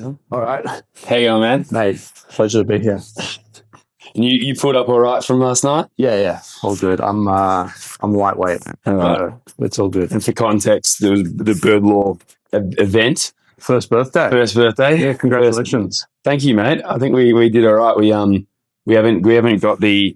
All right. How you going, man? Mate, pleasure to be here. And you pulled up all right from last night? Yeah. All good. I'm lightweight. Right. It's all good. And for context, there was the Bird Law event. First birthday. Yeah, Congratulations. Thank you, mate. I think we did all right. We haven't got the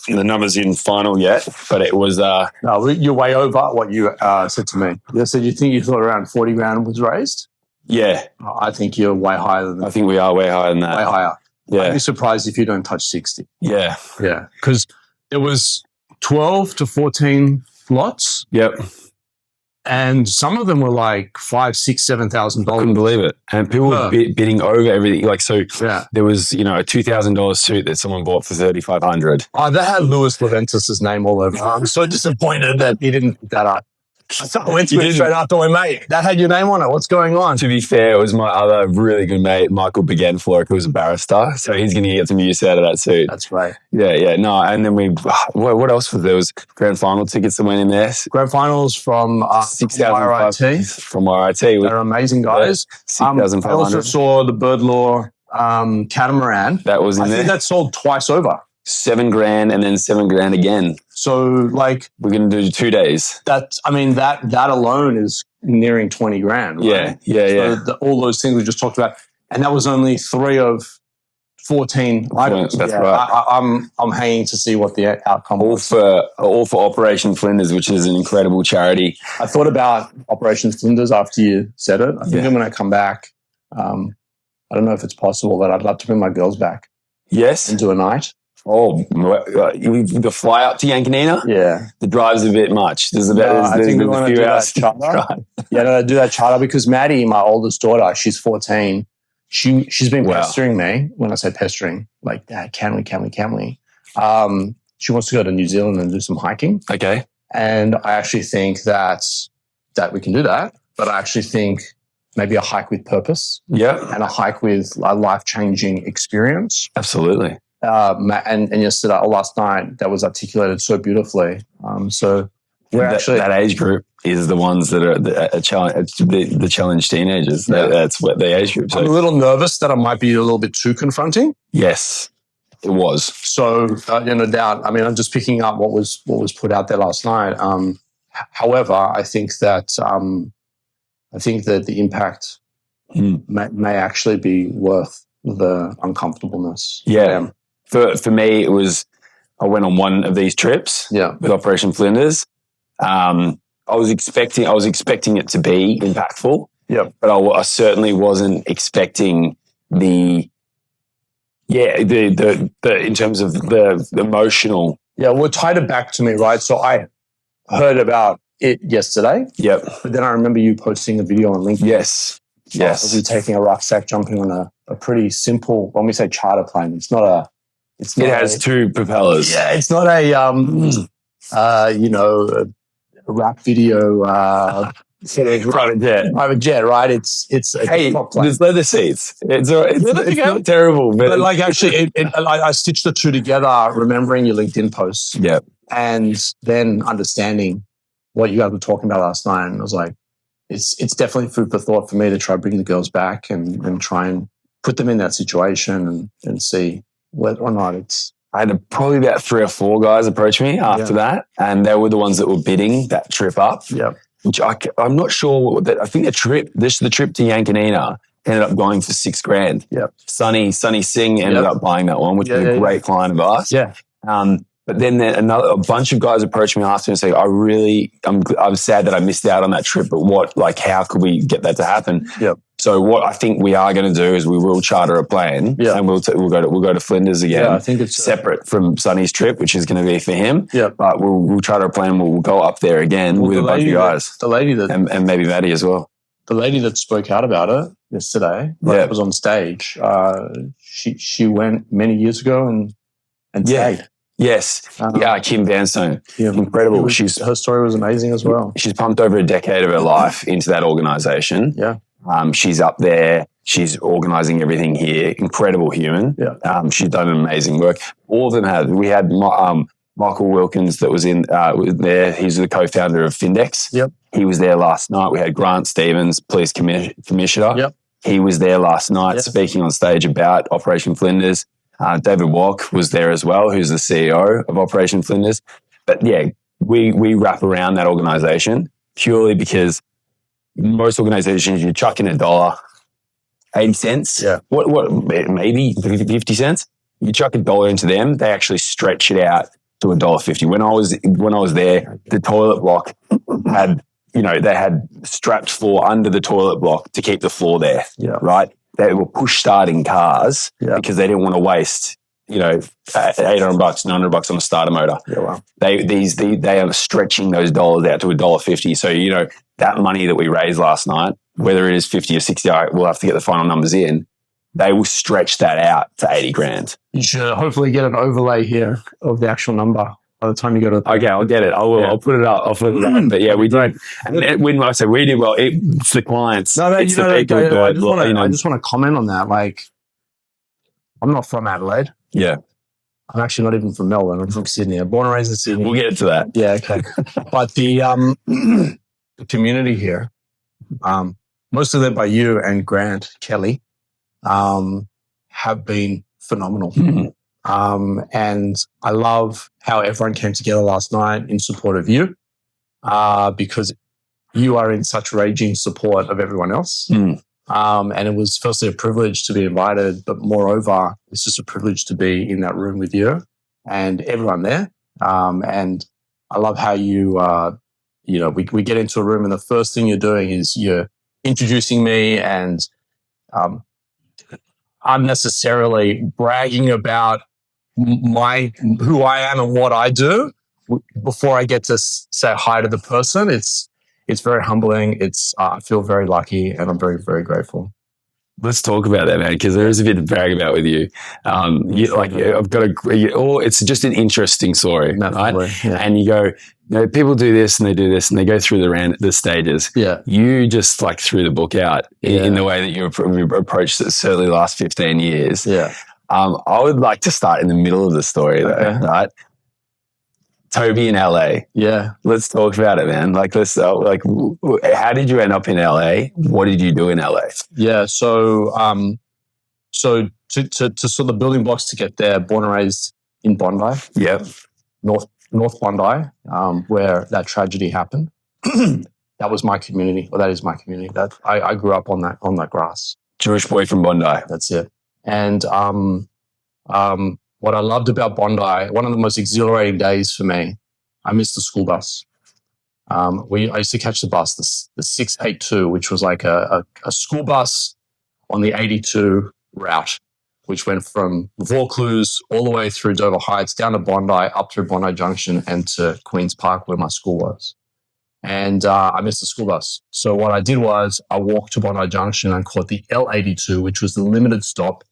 numbers in final yet, but it was No, you're way over what you said to me. You said you thought around 40 grand was raised? yeah. I think you're way higher than I that. think we are way higher than that. Way higher. I'd Yeah, be surprised if you don't touch 60. yeah, Yeah. Because it was 12 to 14 lots, yep. and some of them were like $5,000, $6,000, $7,000. Couldn't believe it, and people were bidding over everything. Like so, Yeah. there was a $2,000 suit that someone bought for $3,500. Oh, that had Louis Leventis' name all over. I'm so disappointed that he didn't pick that up. I went to it straight after my mate. That had your name on it. What's going on? To be fair, it was my other really good mate, Michael Begenflor, who was a barrister. So he's going to get some use out of that suit. That's right. Yeah. No, and then what else was there? Was grand final tickets that went in there. Grand finals from RIT. From RIT. They're amazing guys. I 6,500. also saw the Bird Law catamaran. That was in I there. think that sold twice over. $7,000 and then $7,000 again. So like We're going to do 2 days. that alone is nearing 20 grand. Right? Yeah. So all those things we just talked about, and that was only 3 of 14 items. That's right. I'm hanging to see what the outcome All was. for Operation Flinders, which is an incredible charity. I thought about Operation Flinders after you said it. I think when I come back, I don't know if it's possible, but I'd love to bring my girls back Yes. and do a night. Oh, the fly up to Yankonina? Yeah. The drive's a bit much. There's I think we want to do that hours charter. Do that charter because Maddie, my oldest daughter, she's 14. She's been pestering me. When I say pestering, like, Dad, can we? She wants to go to New Zealand and do some hiking. Okay. And I actually think that we can do that. But I actually think maybe a hike with purpose Yeah. and a hike with a life-changing experience. Absolutely. And yesterday, or last night, that was articulated so beautifully. So we're actually that age group is the ones that are the challenged teenagers. Yeah. That's what the age group. I'm a little nervous that I might be a little bit too confronting. Yes, it was. So no doubt. I mean, I'm just picking up what was put out there last night. However, I think that the impact may actually be worth the uncomfortableness. Yeah. For me, it was. I went on one of these trips. Yeah. With Operation Flinders. I was expecting it to be impactful. Yeah. But I certainly wasn't expecting the in terms of the emotional. Yeah. Well, tied it back to me, right? So I heard about it yesterday. Yep. But then I remember you posting a video on LinkedIn. Yes. Of you taking a rucksack, jumping on a pretty simple, when we say charter plane, it has 2 propellers. Yeah, it's not a rap video private jet, right? It's Hey, a prop plane. there's leather seats. It's not terrible, But like actually, I stitched the two together, remembering your LinkedIn posts, and then understanding what you guys were talking about last night, and I was like, it's definitely food for thought for me to try to bring the girls back and try and put them in that situation and see whether or not it's. I had probably about 3 or 4 guys approach me after that, and they were the ones that were bidding that trip up. Yeah, which I'm not sure that. I think the trip to Yankonina ended up going for $6,000. Yeah, Sunny Singh ended up buying that one, which is a great client of ours. Yeah. But then a bunch of guys approached me after and say, I'm sad that I missed out on that trip, but how could we get that to happen? Yeah. So what I think we are going to do is we will charter a plane and we'll go to Flinders again. Yeah, I think it's separate from Sonny's trip, which is going to be for him. Yeah. But we'll charter a plane. We'll go up there again with a bunch of guys. The lady that and maybe Maddie as well. The lady that spoke out about it yesterday, was on stage. She went many years ago and stayed. Yes. Kim Vanstone. Yeah. Incredible. Her story was amazing as well. She's pumped over a decade of her life into that organisation. Yeah. She's up there. She's organising everything here. Incredible human. Yeah. She's done amazing work. All of them have. We had Michael Wilkins that was was there. He's the co-founder of Findex. Yep. He was there last night. We had Grant Stevens, police commissioner. Yep. He was there last night speaking on stage about Operation Flinders. David Walk was there as well, who's the CEO of Operation Flinders. But yeah, we wrap around that organization purely because most organizations, you chuck in $1.80. Yeah. What, maybe 50 cents? You chuck $1 into them, they actually stretch it out to $1.50. When I was there, the toilet block had, they had strapped floor under the toilet block to keep the floor there. Yeah. Right. They were push starting cars because they didn't want to waste, $800, $900 on a starter motor. Yeah, wow. They are stretching those dollars out to $1.50. So, that money that we raised last night, whether it is 50 or 60, we'll have to get the final numbers in. They will stretch that out to 80 grand. You should hopefully get an overlay here of the actual number by the time you go to. Okay, I'll get it. I will. Yeah. I'll put it up. But yeah, we did. And when I say we did well, it's the clients. No, it's the people. I just want to comment on that. Like, I'm not from Adelaide. Yeah. I'm actually not even from Melbourne. I'm from Sydney. I'm born and raised in Sydney. We'll get to that. Yeah, okay. But the community here, most of them by you and Grant Kelly, have been phenomenal. And I love how everyone came together last night in support of you, because you are in such raging support of everyone else. And it was firstly a privilege to be invited, but moreover, it's just a privilege to be in that room with you and everyone there. And I love how you, we get into a room and the first thing you're doing is you're introducing me and unnecessarily bragging about who I am and what I do before I get to say hi to the person. It's very humbling. I feel very lucky and I'm very, very grateful. Let's talk about that, man, because there is a bit to brag about with you. It's just an interesting story, right? Yeah. And you go, people do this and they do this and they go through the stages. Yeah. You just threw the book out in the way that you approached it, certainly the last 15 years. Yeah. I would like to start in the middle of the story though, right? Tobi in LA. Yeah. Let's talk about it, man. How did you end up in LA? What did you do in LA? Yeah. So to sort of the building blocks to get there, born and raised in Bondi. Yep. North Bondi, where that tragedy happened. That was my community, or that is my community. That I grew up on that grass. Jewish boy from Bondi. That's it. And what I loved about Bondi, one of the most exhilarating days for me, I missed the school bus. I used to catch the bus, the 682, which was like a school bus on the 82 route, which went from Vaucluse all the way through Dover Heights, down to Bondi, up through Bondi Junction and to Queen's Park where my school was. And I missed the school bus. So what I did was I walked to Bondi Junction and caught the L82, which was the limited stop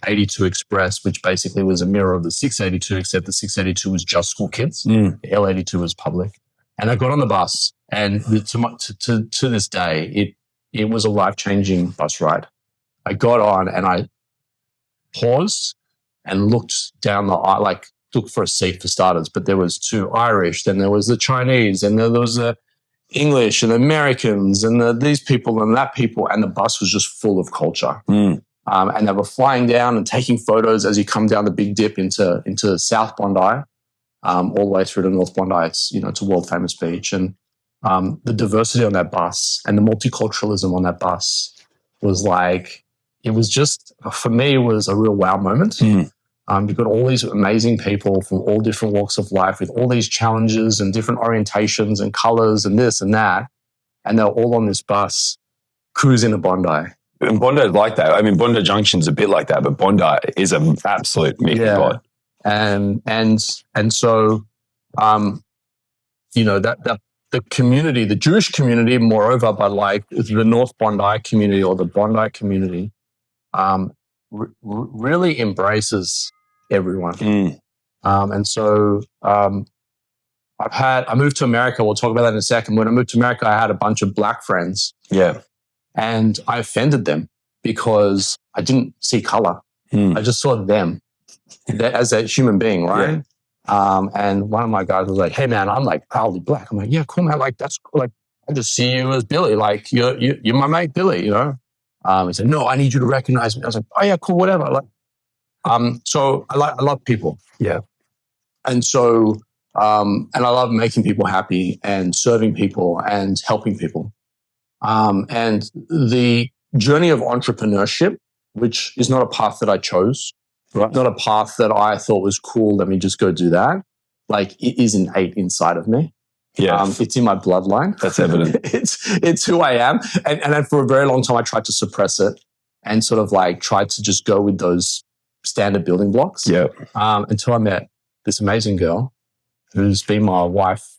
82 Express, which basically was a mirror of the 682, except the 682 was just school kids. The L82 was public. And I got on the bus, and to this day, it was a life-changing bus ride. I got on and I paused and looked down the aisle, looked for a seat for starters, but there was two Irish, then there was the Chinese, and there was the English and Americans and these people and that people, and the bus was just full of culture. And they were flying down and taking photos as you come down the Big Dip into South Bondi, all the way through to North Bondi. It's a world famous beach, and the diversity on that bus and the multiculturalism on that bus was it was just, for me, it was a real wow moment. You've got all these amazing people from all different walks of life with all these challenges and different orientations and colors and this and that, and they're all on this bus cruising to Bondi. And Bondi is like that. I mean, Bondi Junction's a bit like that, but Bondi is an absolute meeting pot. And so, the community, the Jewish community, moreover, but the North Bondi community or the Bondi community, really embraces everyone. And so, I moved to America. We'll talk about that in a second. When I moved to America, I had a bunch of black friends. Yeah. And I offended them because I didn't see color. I just saw them as a human being, right? Yeah. And one of my guys was like, "Hey, man, I'm proudly black." I'm like, "Yeah, cool, man. That's cool. I just see you as Billy. You're my mate, Billy, He said, no, I need you to recognize me. I was like, oh yeah, cool, whatever. So I love people. Yeah. And so, and I love making people happy and serving people and helping people. And the journey of entrepreneurship, which is not a path that I chose, right? Not a path that I thought was cool. Let me just go do that. Like, it is innate inside of me. Yeah. It's in my bloodline. That's evident. It's who I am. And for a very long time, I tried to suppress it and sort of like tried to just go with those standard building blocks. Yeah. Until I met this amazing girl who's been my wife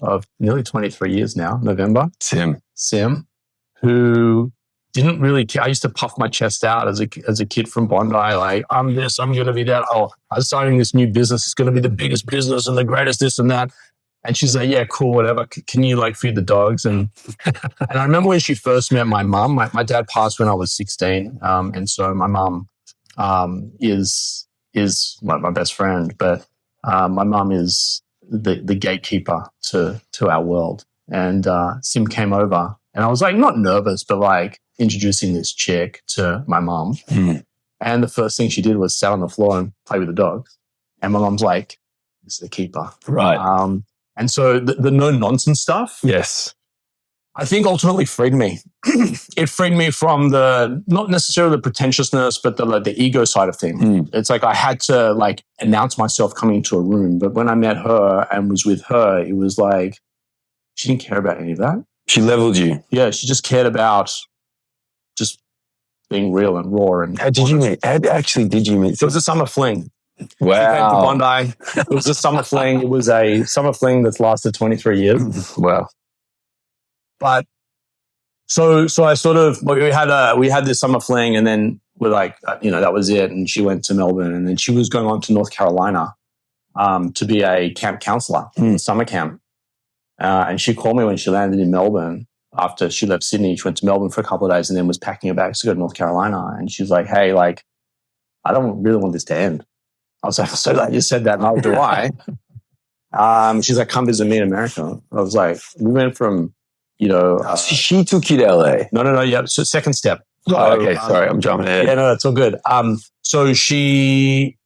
of nearly 23 years now, November. Sim, who didn't really care. I used to puff my chest out as a kid from Bondi, like, I'm this, I'm going to be that. Oh, I'm starting this new business. It's going to be the biggest business and the greatest this and that. And she's like, yeah, cool, whatever. Can you like feed the dogs? And I remember when she first met my mum, my dad passed when I was 16. And so my mum is my best friend, but my mum is the gatekeeper to our world. And Sim came over and I was like, not nervous, but like introducing this chick to my mum. And the first thing she did was sat on the floor and play with the dogs. And my mum's like, this is the keeper. Right. And so the no nonsense stuff. Yes. I think ultimately freed me. It freed me from not necessarily the pretentiousness, but the ego side of things. It's like I had to like announce myself coming into a room. But when I met her and was with her, it was like, she didn't care about any of that. She leveled you. Yeah. She just cared about just being real and raw. And how did you meet? How actually did you meet? It was a summer fling. Wow. She came to Bondi. It was a summer fling. It was a summer fling that's lasted 23 years. Wow. But so I sort of, we had this summer fling, and then we're like, that was it. And she went to Melbourne, and then she was going on to North Carolina to be a camp counselor, summer camp. And she called me when she landed in Melbourne after she left Sydney. She went to Melbourne for a couple of days and then was packing her bags to go to North Carolina. And she's like, hey, like, I don't really want this to end. I was like, so glad you said that. And do I? She's like, come visit me in America. I was like, we went from, she took you to LA. No. Yeah. So second step. Oh, okay. Sorry. I'm jumping ahead. Yeah, no, that's all good. So she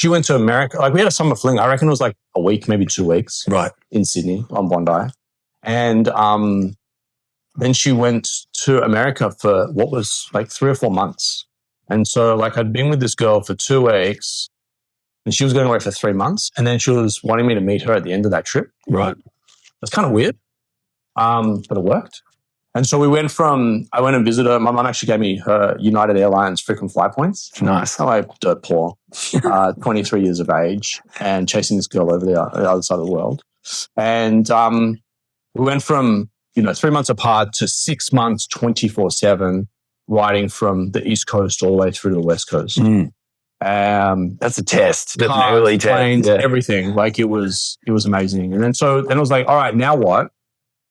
went to America. Like, we had a summer fling. I reckon it was like a week, maybe 2 weeks. Right. In Sydney on Bondi. And then she went to America for what was like 3 or 4 months. And so like I'd been with this girl for 2 weeks and she was going away for 3 months. And then she was wanting me to meet her at the end of that trip. Right. That's kind of weird. But it worked. And so I went and visited her. My mum actually gave me her United Airlines freaking fly points. Nice. I'm like dirt poor, 23 years of age and chasing this girl over the other side of the world. And we went from, 3 months apart to 6 months, 24/7, riding from the East Coast all the way through to the West Coast. That's a test. Cars, an early planes, test. Yeah. Everything. Like it was amazing. And then it was like, all right, now what?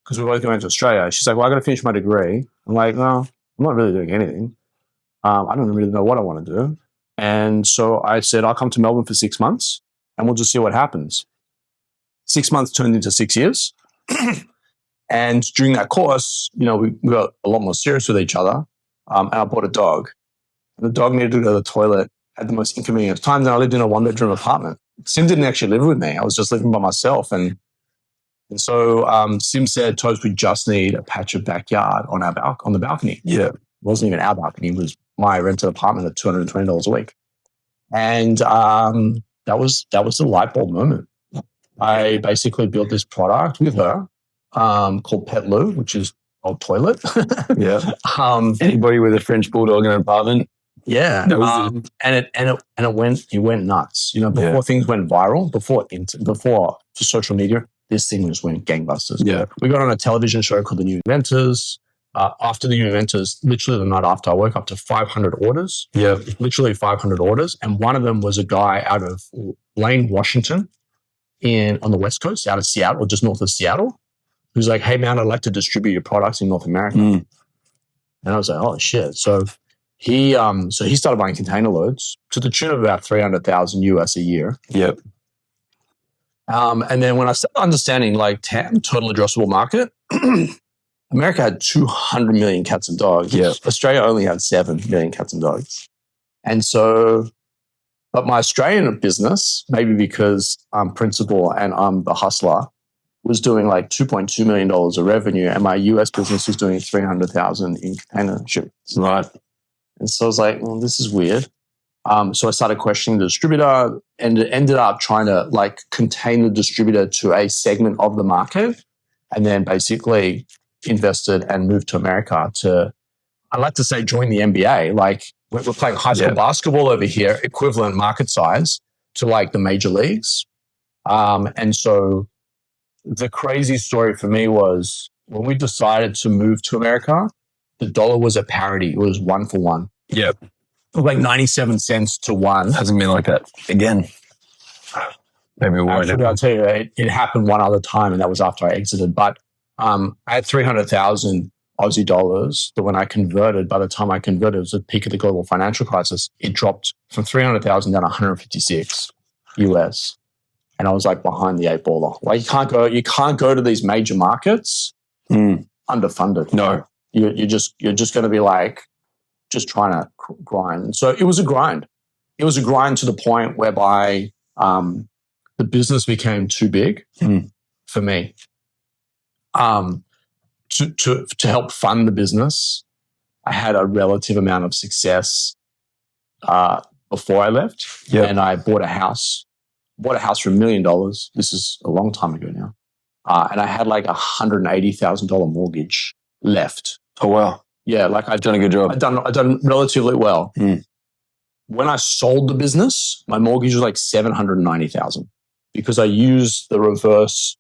Because we were both going to Australia. She's like, well, I got to finish my degree. I'm like, no, I'm not really doing anything. I don't really know what I want to do. And so I said, I'll come to Melbourne for 6 months and we'll just see what happens. 6 months turned into 6 years. And during that course, we got a lot more serious with each other. And I bought a dog. And the dog needed to go to the toilet at the most inconvenient times. And I lived in a 1-bedroom apartment. Sim didn't actually live with me. I was just living by myself. And so Sim said, Tobes, we just need a patch of backyard on the balcony. Yeah. It wasn't even our balcony. It was my rented apartment at $220 a week. And that was the light bulb moment. I basically built this product with her called Pet Loo, which is old toilet. Yeah. Anybody with a French bulldog in an apartment? Yeah. And it went nuts. Before things went viral, before social media, this thing just went gangbusters. Yeah. We got on a television show called The New Inventors. After The New Inventors, literally the night after, I woke up to 500 orders. Yeah. Literally 500 orders. And one of them was a guy out of Lane, Washington, on the West Coast, out of Seattle, or just north of Seattle, who's like, hey, man, I'd like to distribute your products in North America. And I was like, oh, shit. So he started buying container loads to the tune of about 300,000 US a year. Yep. And then when I started understanding like TAM, total addressable market, America had 200 million cats and dogs. Yeah. Australia only had 7 million cats and dogs. And so, but my Australian business, maybe because I'm principal and I'm the hustler, was doing like $2.2 million of revenue, and my US business was doing 300,000 in container shipments. Right. And so I was like, well, this is weird. So I started questioning the distributor, and it ended up trying to like contain the distributor to a segment of the market, and then basically invested and moved to America to, I like to say, join the NBA. Like we're playing high school basketball over here, equivalent market size to like the major leagues. And so the crazy story for me was when we decided to move to America, the dollar was at parity. It was 1 for 1. Yep. Like 97 cents to 1. Hasn't been like that again. Maybe it won't. Actually, I'll tell you, it happened one other time, and that was after I exited. But I had 300,000 Aussie dollars that when I converted, by the time I converted, it was the peak of the global financial crisis. It dropped from 300,000 down to 156 US. And I was like behind the 8-baller. Like you can't go to these major markets underfunded. No. You're just going to be like just trying to grind. And so it was a grind. It was a grind to the point whereby the business became too big for me. To help fund the business, I had a relative amount of success before I left, and I bought a house. Bought a house for $1 million. This is a long time ago now, and I had like $180,000 mortgage left. Oh wow! Yeah, like I've done a good job. I've done relatively well. When I sold the business, my mortgage was like $790,000 because I used the reverse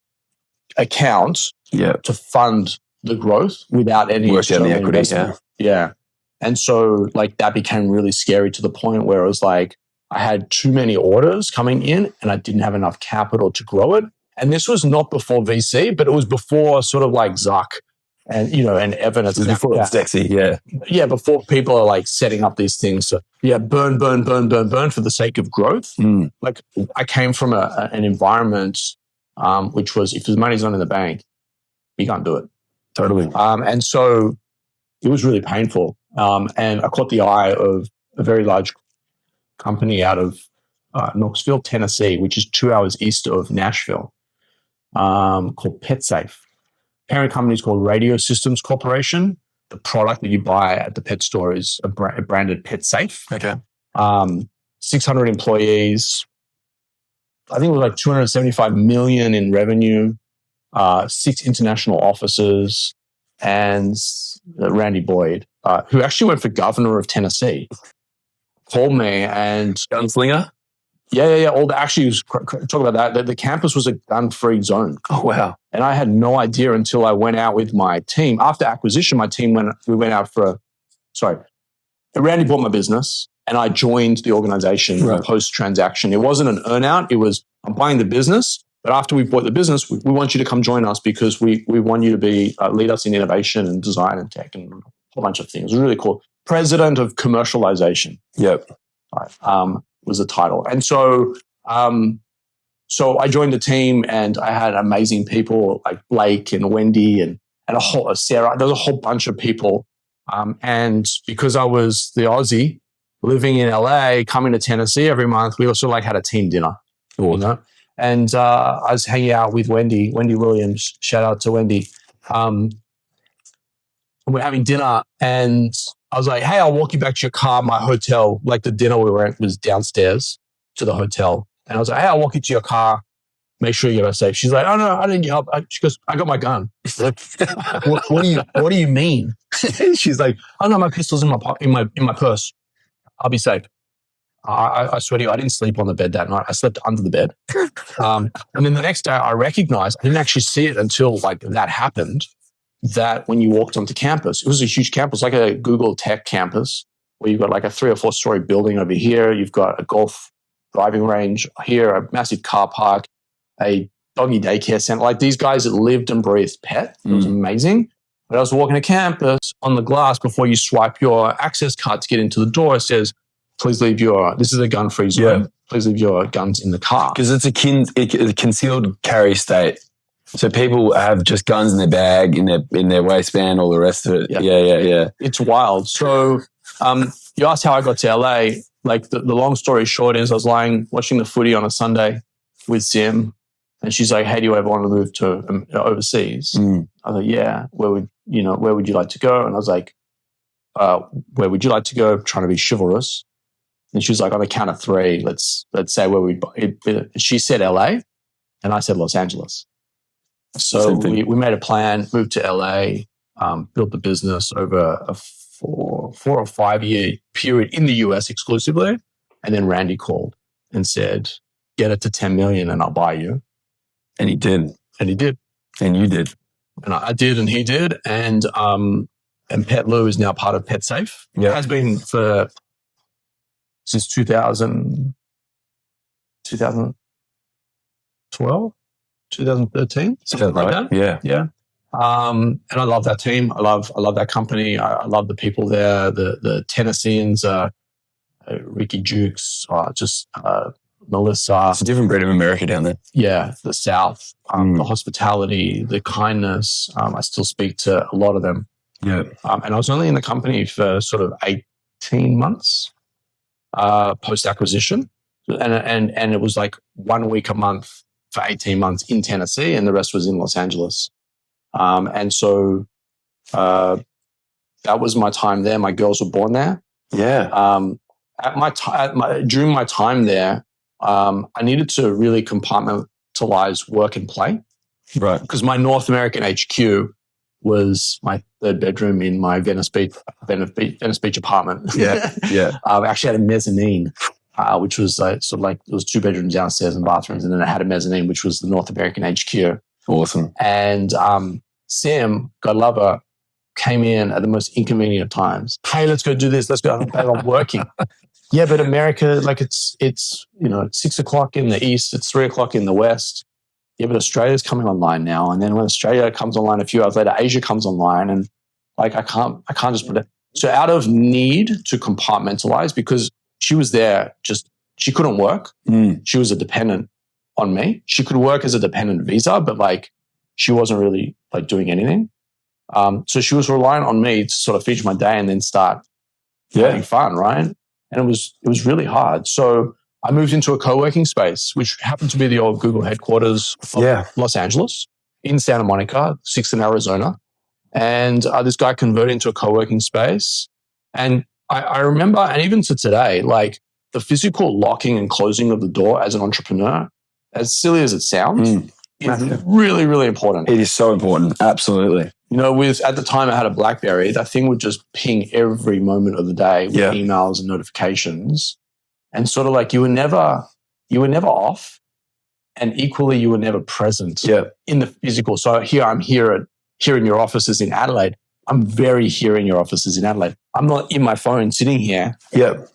account to fund the growth without any external equity. Yeah. And so like that became really scary to the point where it was like I had too many orders coming in and I didn't have enough capital to grow it. And this was not before VC, but it was before sort of like Zuck and, and Evan. It was before it's sexy. Yeah. Before people are like setting up these things. So burn for the sake of growth. Like I came from an environment which was if the money's not in the bank, you can't do it. Totally. And so it was really painful. And I caught the eye of a very large company out of Knoxville, Tennessee, which is 2 hours east of Nashville, called PetSafe. Parent company is called Radio Systems Corporation. The product that you buy at the pet store is a branded PetSafe. Okay. 600 employees. I think it was like 275 million in revenue, 6 international offices, and Randy Boyd, who actually went for governor of Tennessee, called me and gunslinger. Yeah. Actually, talk about that. The campus was a gun-free zone. Oh wow! And I had no idea until I went out with my team after acquisition. We went out Randy bought my business, and I joined the organization post-transaction. It wasn't an earn-out. It was I'm buying the business, but after we bought the business, we want you to come join us because we want you to be lead us in innovation and design and tech and a whole bunch of things. It was really cool. President of commercialization. Yep. Was the title. And so I joined the team and I had amazing people like Blake and Wendy and Sarah. There was a whole bunch of people. And because I was the Aussie living in LA, coming to Tennessee every month, we also like had a team dinner. And I was hanging out with Wendy Williams. Shout out to Wendy. And we're having dinner and I was like, hey, I'll walk you back to your car. My hotel, like the dinner we were at was downstairs to the hotel. And I was like, hey, I'll walk you to your car. Make sure you get us safe. She's like, oh no, I didn't help. She goes, I got my gun. Like, what do you mean? She's like, oh no, my pistol's in my purse. I'll be safe. I swear to you, I didn't sleep on the bed that night. I slept under the bed. And then the next day I recognized, I didn't actually see it until like that happened, that when you walked onto campus, it was a huge campus, like a Google Tech campus, where you've got like a 3 or 4 story building over here. You've got a golf driving range here, a massive car park, a doggy daycare center. Like these guys that lived and breathed pet. It was amazing. But I was walking to campus on the glass before you swipe your access card to get into the door. It says, please leave this is a gun-free zone. Please leave your guns in the car. Because it's a concealed carry state So people have just guns in their bag, in their waistband, all the rest of it. Yeah. It's wild. So you asked how I got to LA. Like the long story short is I was lying watching the footy on a Sunday with Sim, and she's like, "Hey, do you ever want to move to overseas?" I was like, "Yeah. Where would you like to go?" And I was like, "Where would you like to go?" Trying to be chivalrous. And she was like, "On the count of three, let's say where we'd." She said LA, and I said Los Angeles. So we made a plan, moved to LA, built the business over a 4 or 5 year period in the US exclusively. And then Randy called and said, "Get it to 10 million and I'll buy you." And he did. And he did. And you did. And I did and he did. And Pet Lou is now part of Pet Safe. Yeah. It has been since 2012, 2013. Something like that. Yeah. And I love that team. I love that company. I love the people there. The Tennesseans, Ricky Jukes, Melissa. It's a different breed of America down there. Yeah, the South, the hospitality, the kindness. I still speak to a lot of them. Yeah. And I was only in the company for sort of 18 months post acquisition, and it was like 1 week a month for 18 months in Tennessee, and the rest was in Los Angeles. And so that was my time there. My girls were born there. Yeah. During my time there, I needed to really compartmentalize work and play. Right. Because my North American HQ was my third bedroom in my Venice Beach apartment. Yeah. I actually had a mezzanine, which was sort of like, it was 2 bedrooms downstairs and bathrooms, and then I had a mezzanine, which was the North American HQ. Awesome. And Sam, God love her, came in at the most inconvenient of times. "Hey, let's go do this. Let's go." I'm working. Yeah, but America, like it's 6 o'clock in the East, it's 3 o'clock in the West. Yeah, but Australia's coming online now. And then when Australia comes online a few hours later, Asia comes online, and like I can't just put it. So out of need to compartmentalize, because she was there, she couldn't work. She was a dependent on me. She could work as a dependent visa, but like she wasn't really like doing anything. So she was relying on me to sort of finish my day and then start having fun, right? And it was really hard. So I moved into a co-working space, which happened to be the old Google headquarters of Los Angeles, in Santa Monica, 6th in Arizona. And this guy converted into a co-working space. And I remember, and even to today, like the physical locking and closing of the door as an entrepreneur, as silly as it sounds, is really, really important. It is so important. Absolutely. At the time I had a BlackBerry, that thing would just ping every moment of the day with emails and notifications. And sort of like you were never off, and equally you were never present in the physical. So I'm here in your offices in Adelaide. I'm very here in your offices in Adelaide. I'm not in my phone sitting here,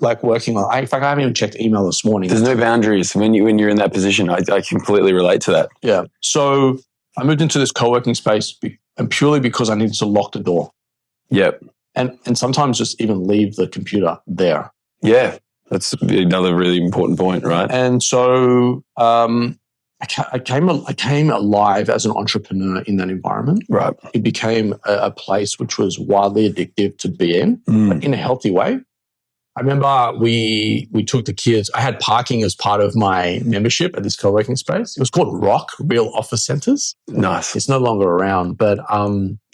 like working on. In fact, I haven't even checked email this morning. There's no boundaries when you're in that position. I completely relate to that. Yeah. So I moved into this co-working space, and purely because I needed to lock the door. Yep. And sometimes just even leave the computer there. Yeah. That's another really important point, right? And so I came alive as an entrepreneur in that environment. Right. It became a place which was wildly addictive to be in, but in a healthy way. I remember we took the kids. I had parking as part of my membership at this co-working space. It was called Rock, Real Office Centers. Nice. It's no longer around, but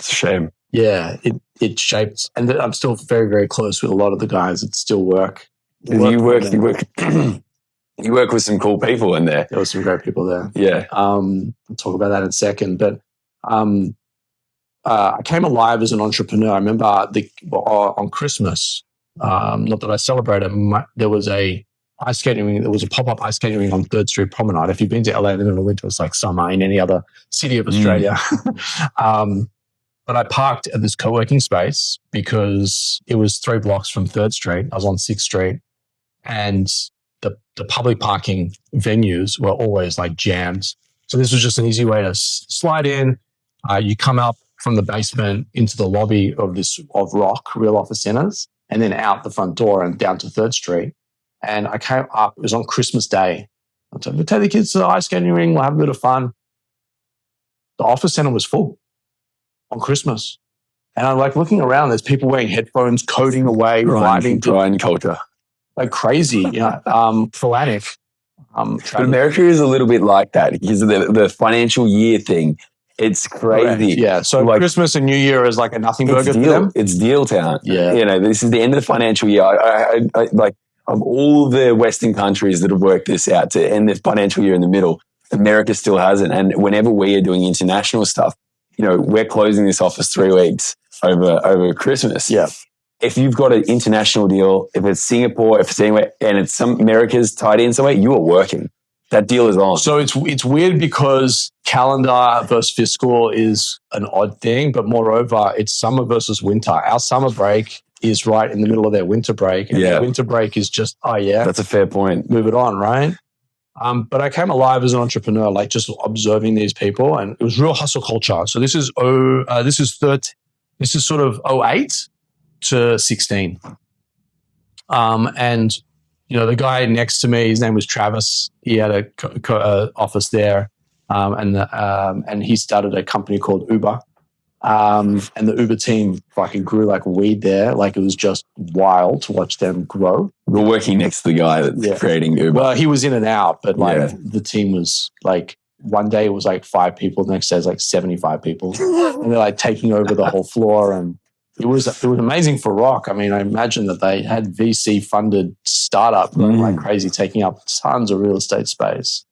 it's a shame. Yeah, it shaped, and I'm still very, very close with a lot of the guys that still work. You work with some cool people in there. There were some great people there. Yeah. We'll talk about that in a second. But I came alive as an entrepreneur. I remember on Christmas, not that I celebrated, there was a ice skating rink. There was a pop-up ice skating rink on 3rd Street Promenade. If you've been to LA in the middle of winter, it's like summer in any other city of Australia. But I parked at this co-working space because it was 3 blocks from 3rd Street. I was on 6th Street. And the public parking venues were always like jammed. So this was just an easy way to slide in. You come up from the basement into the lobby of Rock, Real Office Centers, and then out the front door and down to 3rd Street. And I came up, it was on Christmas Day. I said, we'll take the kids to the ice skating ring, we'll have a bit of fun. office center was full on Christmas. And I'm like looking around, there's people wearing headphones, coding away, writing. Grind culture. Like crazy, frantic. But America is a little bit like that because of the financial year thing. It's crazy. Correct. Yeah. So like, Christmas and New Year is like a nothing burger for them. It's deal town. Yeah. This is the end of the financial year. I like of all the Western countries that have worked this out to end the financial year in the middle, America still hasn't. And whenever we are doing international stuff, we're closing this office 3 weeks over Christmas. Yeah. If you've got an international deal, if it's Singapore, if it's anywhere, and it's some America's tied in somewhere, you are working. That deal is on. So it's weird because calendar versus fiscal is an odd thing, but moreover, it's summer versus winter. Our summer break is right in the middle of their winter break, and their winter break is just, that's a fair point. Move it on, right? But I came alive as an entrepreneur, like just observing these people, and it was real hustle culture. So this is sort of 08 to 16. And the guy next to me, his name was Travis. He had a office there, and he started a company called Uber. And the Uber team fucking grew like weed there. Like it was just wild to watch them grow. We're working next to the guy that's creating Uber. Well, he was in and out, but the team was like, one day it was like 5 people, the next day it was like 75 people. And they're like taking over the whole floor, and it was amazing for Rock. I mean, I imagine that they had VC funded startup going like crazy, taking up tons of real estate space.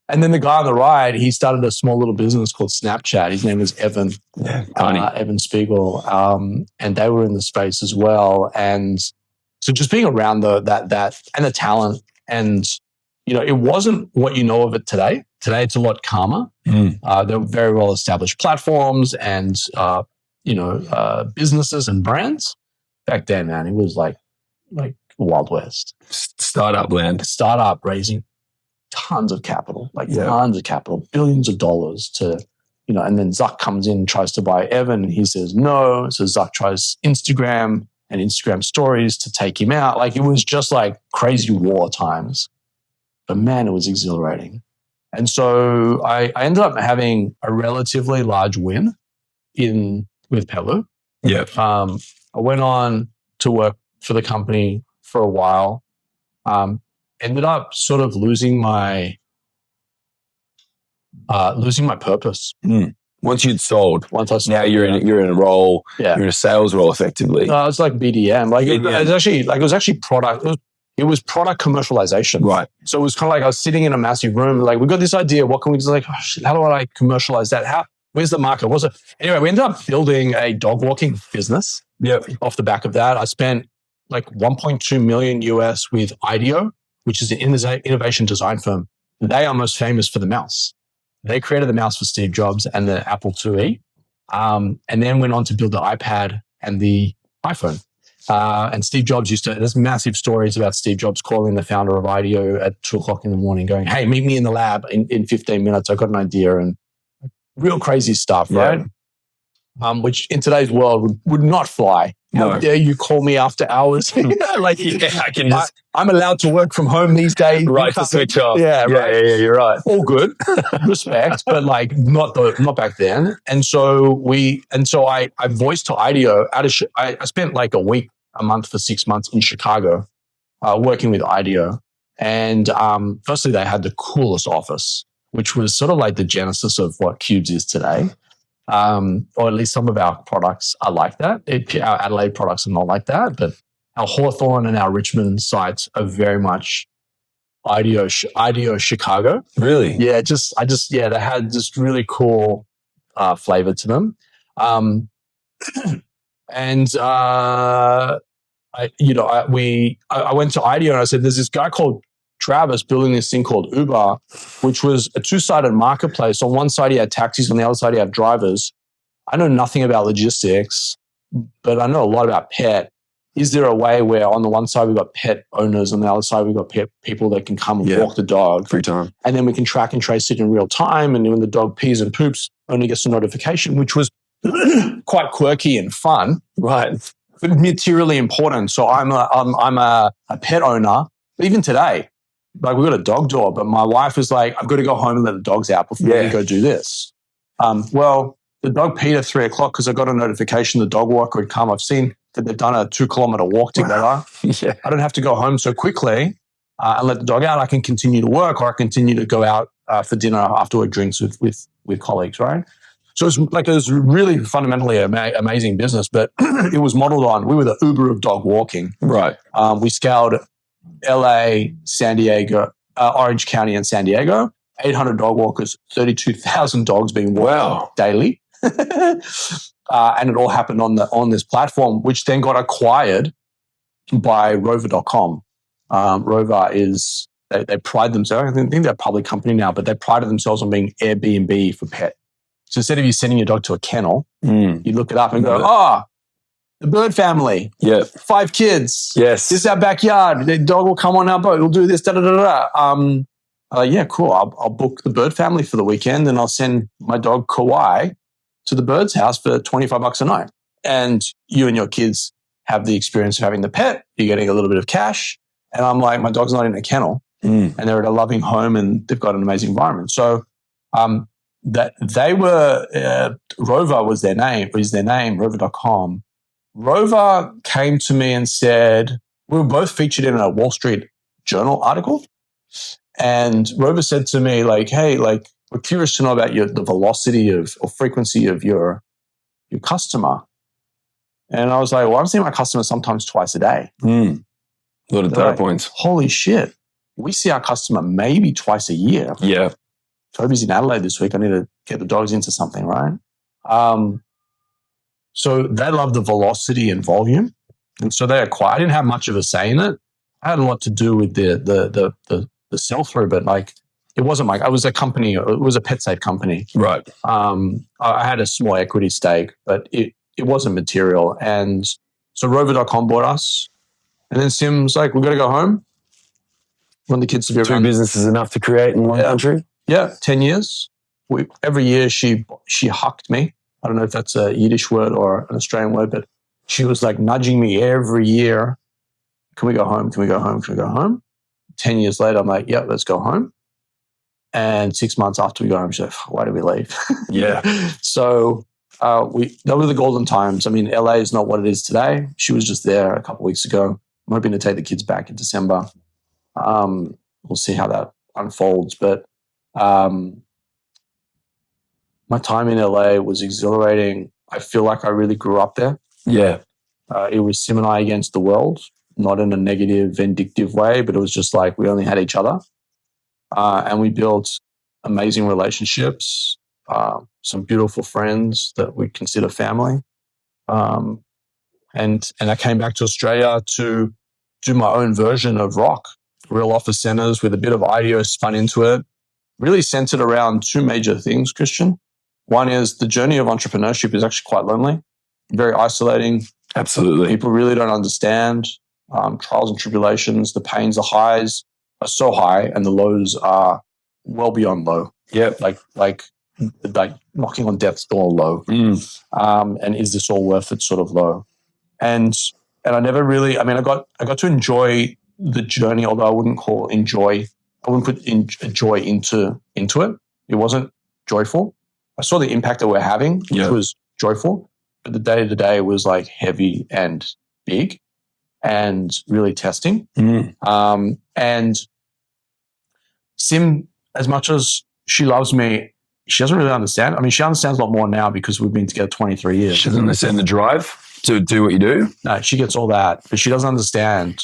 And then the guy on the right, he started a small little business called Snapchat. His name is Evan, Evan Spiegel, and they were in the space as well. And so just being around that and the talent, and it wasn't what you know of it today. Today it's a lot calmer. They're very well established platforms and businesses and brands. Back then, man, it was like Wild West. Startup land. Startup raising tons of capital, billions of dollars to, and then Zuck comes in and tries to buy Evan, and he says no. So Zuck tries Instagram and Instagram stories to take him out. Like it was just like crazy war times. But man, it was exhilarating. And so I ended up having a relatively large win with Pelu. Yeah. I went on to work for the company for a while. Ended up sort of losing my purpose. Once you'd sold, now you're in a role. Yeah. You're in a sales role effectively. No, it's like BDM. Like it was actually product. It was product commercialization. Right. So it was kind of like I was sitting in a massive room. Like we got this idea. What can we do? Like, oh shit, how do I commercialize that? Where's the market? Anyway, we ended up building a dog walking business. Yeah. Off the back of that, I spent like $1.2 million US with IDEO, which is an innovation design firm. They are most famous for the mouse. They created the mouse for Steve Jobs and the Apple IIe, and then went on to build the iPad and the iPhone. And Steve Jobs there's massive stories about Steve Jobs calling the founder of IDEO at 2:00 in the morning going, hey, meet me in the lab in 15 minutes. I've got an idea, and real crazy stuff, right? Which in today's world would not fly. No. How dare you call me after hours? I can just... I'm allowed to work from home these days. Right, to switch off. Yeah, right. Yeah, you're right. All good. Respect, but like not back then. And so I voiced to IDEO. I spent like a month for 6 months in Chicago working with IDEO. And firstly, they had the coolest office, which was sort of like the genesis of what Cubes is today. Or at least some of our products are like that. Our Adelaide products are not like that, but our Hawthorne and our Richmond sites are very much IDEO Chicago. Really? Yeah, they had just really cool flavor to them. And I went to IDEO and I said, there's this guy called Travis building this thing called Uber, which was a 2-sided marketplace. On one side, he had taxis. On the other side, he had drivers. I know nothing about logistics, but I know a lot about pet. Is there a way where on the one side, we've got pet owners, on the other side, we've got people that can come and walk the dog? Free time. And then we can track and trace it in real time. And when the dog pees and poops, only gets a notification, which was quite quirky and fun. Right. But materially important. So I'm a pet owner. Even today, like we've got a dog door, but my wife is like, I've got to go home and let the dogs out before we go do this. Well, the dog peed at 3:00 because I got a notification the dog walker had come. I've seen that they've done a 2-kilometer walk together. Yeah. I don't have to go home so quickly and let the dog out. I can continue to work, or I continue to go out for dinner afterward drinks with colleagues, right? So it was really fundamentally amazing business, but it was modeled on, we were the Uber of dog walking. Right. We scaled LA, San Diego, Orange County and San Diego, 800 dog walkers, 32,000 dogs being walked daily. And it all happened on this platform, which then got acquired by Rover.com. Rover is, they pride themselves, I think they're a public company now, but they prided themselves on being Airbnb for pet. So instead of you sending your dog to a kennel, you look it up and go, the Bird family. Yeah. 5 kids. Yes. This is our backyard. The dog will come on our boat. We'll do this, yeah, cool. I'll book the Bird family for the weekend and I'll send my dog Kauai to the Bird's house for $25 a night. And you and your kids have the experience of having the pet. You're getting a little bit of cash. And I'm like, my dog's not in a kennel and they're at a loving home and they've got an amazing environment. So, that they were, Rover was their name, Rover.com. Rover came to me and said, we were both featured in a Wall Street Journal article. And Rover said to me, like, hey, like, we're curious to know about the velocity or frequency of your customer. And I was like, well, I'm seeing my customer sometimes twice a day. A lot of data points. Holy shit. We see our customer maybe twice a year. Yeah. Tobi's in Adelaide this week. I need to get the dogs into something, right? So they love the velocity and volume. And so they acquired. I didn't have much of a say in it. I had a lot to do with the sell-through, but like, it wasn't like, I was a company, it was a pet safe company. Right. I had a small equity stake, but it wasn't material. And so Rover.com bought us. And then Sim's like, we've got to go home. Want the kids to be around. 2 businesses enough to create in one country? Yeah, 10 years. Every year she hucked me. I don't know if that's a Yiddish word or an Australian word, but she was like nudging me every year. Can we go home? Can we go home? Can we go home? 10 years later, I'm like, yeah, let's go home. And 6 months after we go home, she's like, why did we leave? Yeah. So that were the golden times. I mean, LA is not what it is today. She was just there a couple of weeks ago. I'm hoping to take the kids back in December. We'll see how that unfolds. But my time in LA was exhilarating. I feel like I really grew up there. Yeah. It was Sim and I against the world, not in a negative, vindictive way, but it was just like we only had each other. And we built amazing relationships, some beautiful friends that we consider family. And I came back to Australia to do my own version of rock, real office centers with a bit of IDEO spun into it, really centered around 2 major things, Christian. One is the journey of entrepreneurship is actually quite lonely, very isolating. Absolutely. People really don't understand trials and tribulations. The pains, the highs are so high and the lows are well beyond low. Yeah. Like knocking on death's door low. And is this all worth it sort of low? And I never really, I mean, I got to enjoy the journey, although I wouldn't call enjoy. I wouldn't put joy into it. It wasn't joyful. I saw the impact that we're having, which was joyful, but the day-to-day was like heavy and big and really testing. And Sim, as much as she loves me, she doesn't really understand. I mean, she understands a lot more now because we've been together 23 years. She doesn't understand the drive to do what you do? No, she gets all that, but she doesn't understand.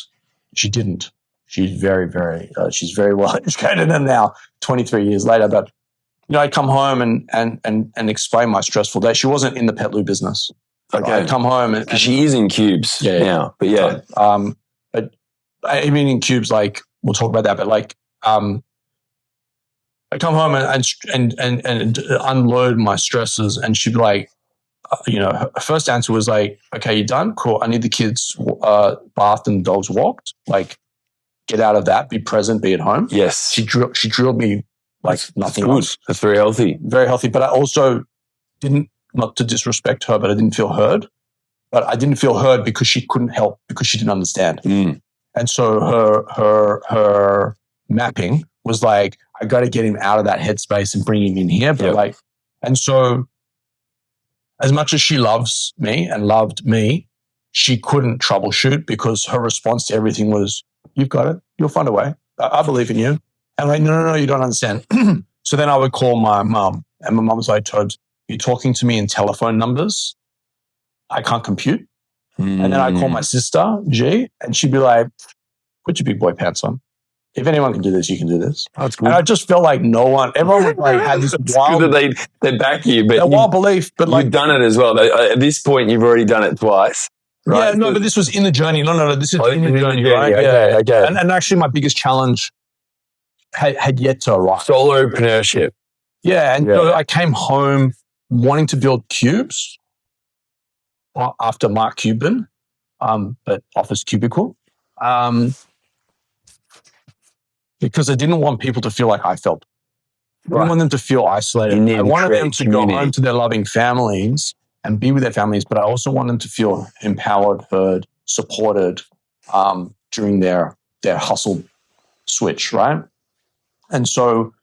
She didn't. She's very, very, she's very well educated and now 23 years later. But, you know, I'd come home and explain my stressful day. She wasn't in the pet loo business. Okay. I'd come home and she is in cubes now, but yeah. But I mean, in cubes, like, we'll talk about that, but like, I come home and unload my stresses, and she'd be like, you know, her first answer was like, okay, you done? Cool. I need the kids bathed and the dogs walked. Like, get out of that, be present, be at home. Yes. She drilled me like nothing else. That's very healthy. Very healthy. But I also didn't, not to disrespect her, but I didn't feel heard. But I didn't feel heard because she couldn't help, because she didn't understand. And so her mapping was like, I got to get him out of that headspace and bring him in here. But like, And so as much as she loves me and loved me, she couldn't troubleshoot because her response to everything was, you've got it. You'll find a way. I believe in you. And I'm like, no, you don't understand. So then I would call my mum, and my mum was like, Tobes, you're talking to me in telephone numbers. I can't compute. And then I call my sister, G, and she'd be like, put your big boy pants on. If anyone can do this, you can do this. That's good. And I just felt like everyone would like had this wild, good that they back you, but wild belief. But like, you've done it as well. At this point, you've already done it twice. Right? Yeah, no, but this was in the journey. No, this is in the journey, right? Yeah, okay. And actually, my biggest challenge had yet to arrive. Solopreneurship. Yeah, and so I came home wanting to build cubes after Mark Cuban, but Office Cubicle, because I didn't want people to feel like I felt. I didn't want them to feel isolated. I wanted them to go home to their loving families and be with their families, but I also want them to feel empowered, heard, supported during their hustle switch, right? And so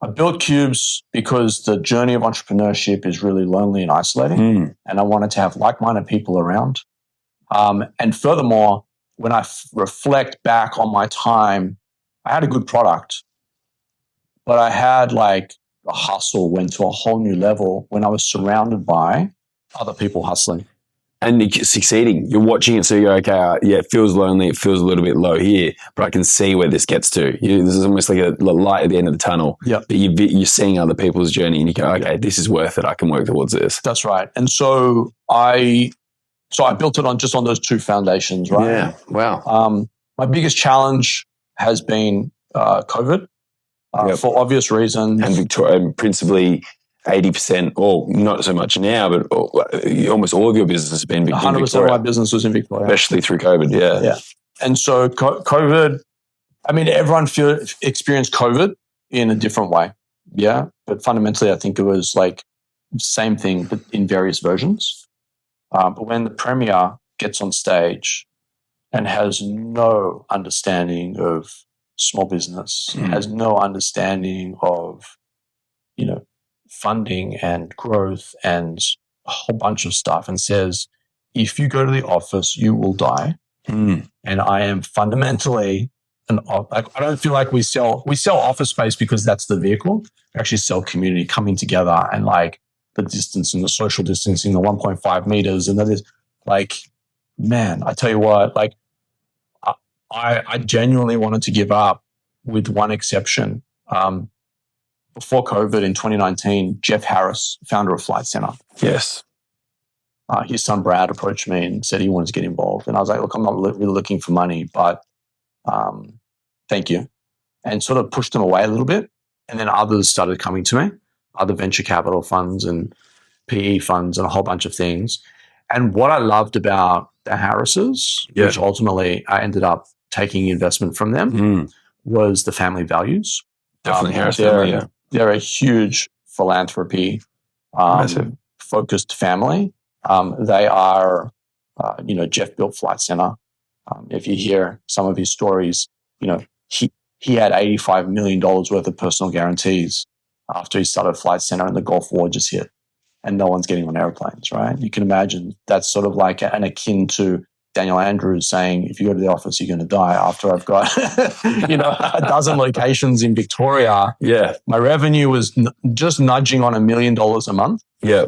I built cubes because the journey of entrepreneurship is really lonely and isolating, and I wanted to have like-minded people around. And furthermore, when I reflect back on my time, I had a good product, but I had like the hustle went to a whole new level when I was surrounded by other people hustling. And you're succeeding. You're watching it, so you're okay. It feels lonely. It feels a little bit low here, but I can see where this gets to. This is almost like a light at the end of the tunnel. Yeah. But you're seeing other people's journey, and you go, okay, this is worth it. I can work towards this. That's right. And so I built it on those two foundations, right? Yeah. Wow. My biggest challenge has been COVID for obvious reasons. And Victoria, principally 80%, or not so much now, but almost all of your business has been in Victoria. 100% of my business was in Victoria. Especially through COVID, yeah. And so COVID, I mean, everyone experienced COVID in a different way, yeah? But fundamentally, I think it was like the same thing, but in various versions. But when the premier gets on stage and has no understanding of small business, has no understanding of, funding and growth and a whole bunch of stuff, and says, if you go to the office, you will die. And I am fundamentally I don't feel like we sell office space because that's the vehicle. We actually sell community coming together and like the distance and the social distancing, the 1.5 meters. And that is like, man, I tell you what, like I genuinely wanted to give up with one exception. Before COVID in 2019, Jeff Harris, founder of Flight Center. Yes. His son Brad approached me and said he wanted to get involved. And I was like, look, I'm not really looking for money, but thank you. And sort of pushed them away a little bit. And then others started coming to me, other venture capital funds and PE funds and a whole bunch of things. And what I loved about the Harrises, which ultimately I ended up taking investment from them, was the family values. Definitely Harris family, yeah. They're a huge philanthropy focused family. They are, Jeff built Flight Center. If you hear some of his stories, he had $85 million worth of personal guarantees after he started Flight Center and the Gulf War just hit, and no one's getting on airplanes, right? You can imagine that's sort of like an akin to Daniel Andrews saying, if you go to the office, you're going to die. After I've got, a dozen locations in Victoria. Yeah. My revenue was just nudging on $1 million a month. Yeah.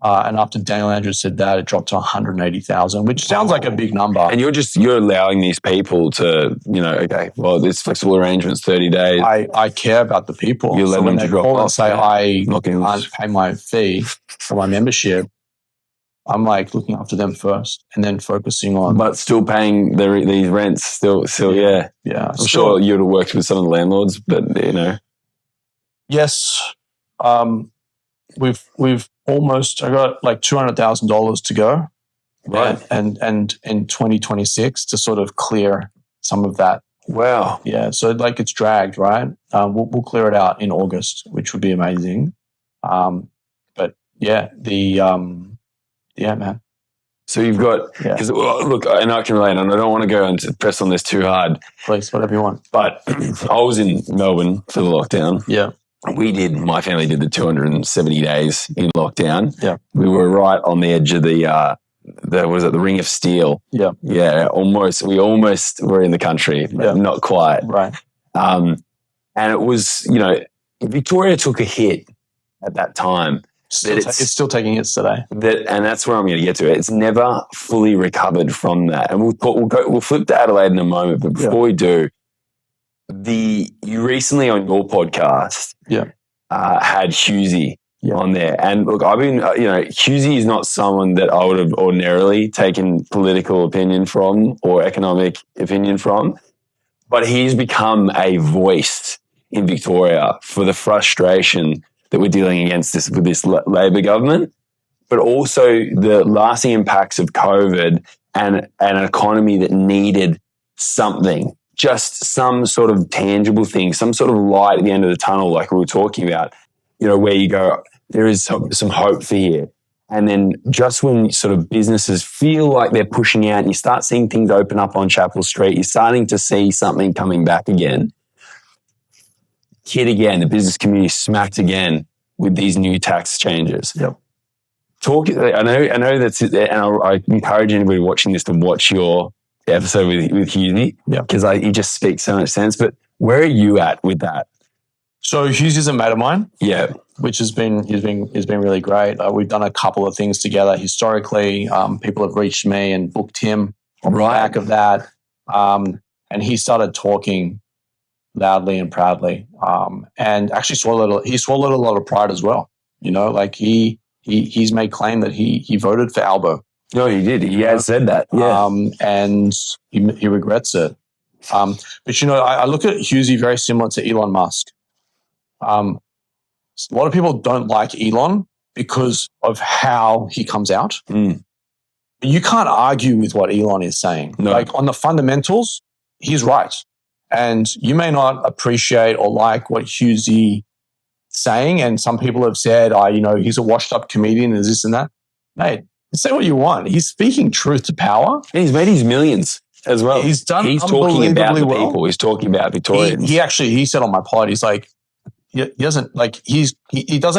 And after Daniel Andrews said that, it dropped to 180,000, which sounds like a big number. And you're allowing these people to, okay, well, this flexible arrangement's 30 days. I care about the people. You let them when they drop call off, and say, I can't pay my fee for my membership, I'm like looking after them first and then focusing on. But still paying these rents, still, yeah. Yeah. I'm sure you would have worked with some of the landlords, but, Yes. We've almost, I got like $200,000 to go. Right. And in 2026 to sort of clear some of that. Wow. Yeah. So like it's dragged, right? We'll clear it out in August, which would be amazing. But yeah, man. So you've got, because look, and I can relate, and I don't want to go and press on this too hard. Please, whatever you want. But I was in Melbourne for the lockdown. Yeah. my family did the 270 days in lockdown. Yeah. We were right on the edge of the Ring of Steel. Yeah. Yeah. We almost were in the country, but not quite. Right. And it was, Victoria took a hit at that time. It's still taking hits today. And that's where I'm going to get to. It's never fully recovered from that. And we'll flip to Adelaide in a moment. But before we do, you recently on your podcast had Hughesy on there. And look, I've been, Hughesy is not someone that I would have ordinarily taken political opinion from or economic opinion from, but he's become a voice in Victoria for the frustration that we're dealing against with this Labor government, but also the lasting impacts of COVID and an economy that needed something, just some sort of tangible thing, some sort of light at the end of the tunnel, like we were talking about, where you go, there is some hope for here. And then just when sort of businesses feel like they're pushing out and you start seeing things open up on Chapel Street, you're starting to see something coming back again. Hit again, the business community smacked again with these new tax changes. Yep. I know that's it, and I encourage anybody watching this to watch your episode with Hughesy, because he just speaks so much sense. But where are you at with that? So Hughes a mate of mine. Yeah. Which has been really great. We've done a couple of things together historically. People have reached me and booked him on the back of that. And he started talking loudly and proudly, and actually swallowed a lot of pride as well. He's made claim that he voted for Albo. No, he did. He has said that. Yeah. And he regrets it. But I look at Hughesy very similar to Elon Musk. A lot of people don't like Elon because of how he comes out. Mm. You can't argue with what Elon is saying. No. Like on the fundamentals, he's right. And you may not appreciate or like what Hughesy saying. And some people have said, he's a washed up comedian and this and that. Mate, say what you want. He's speaking truth to power. And he's made his millions as well. He's talking about the people. He's talking about Victorians. He said on my pod, he's like, he doesn't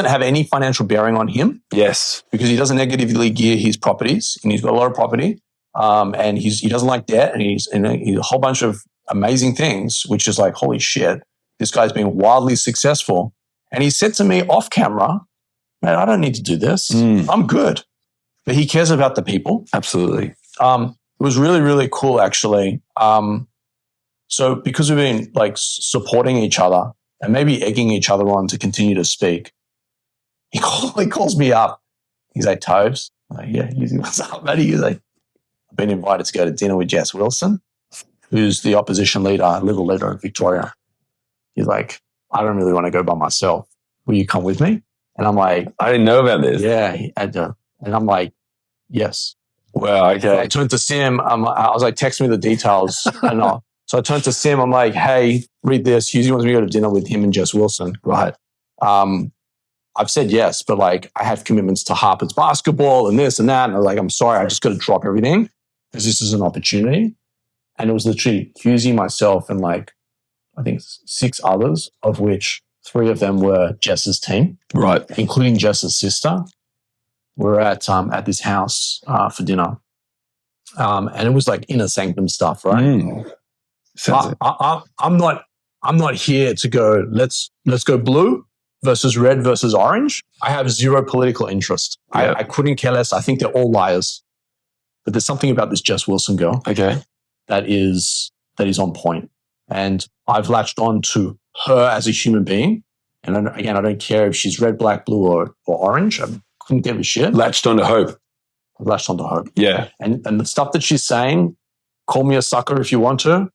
have any financial bearing on him. Yes. Because he doesn't negatively gear his properties, and he's got a lot of property. And he doesn't like debt, and he's a whole bunch of amazing things, which is like, holy shit, this guy's been wildly successful. And he said to me off camera, man, I don't need to do this. I'm good. But he cares about the people. Absolutely. It was really, really cool, actually. So because we've been like supporting each other and maybe egging each other on to continue to speak, he calls me up. He's like, Tobes. I'm like, yeah, what's up, buddy? He's like, I've been invited to go to dinner with Jess Wilson, who's the opposition leader, Liberal leader of Victoria. He's like, I don't really want to go by myself. Will you come with me? And I'm like, I didn't know about this. Yeah. And I'm like, yes. Wow, okay. So I turned to Sim. I was like, text me the details. So I turned to Sim. I'm like, hey, read this. Hughesy wants me to go to dinner with him and Jess Wilson. Right. I've said yes, but like I have commitments to Harper's basketball and this and that. And I was like, I'm sorry, I just got to drop everything because this is an opportunity. And it was literally Hughesy, myself, and like, I think 6 others, of which 3 of them were Jess's team. Right. Including Jess's sister. We're at this house for dinner. And it was like inner sanctum stuff, right? I'm not here to go, let's go blue versus red versus orange. I have zero political interest. Yeah. I couldn't care less. I think they're all liars. But there's something about this Jess Wilson girl that is on point. And I've latched on to her as a human being. And again, I don't care if she's red, black, blue, or orange. I couldn't give a shit. Latched on to hope. Latched on to hope. Yeah. And the stuff that she's saying, call me a sucker if you want to,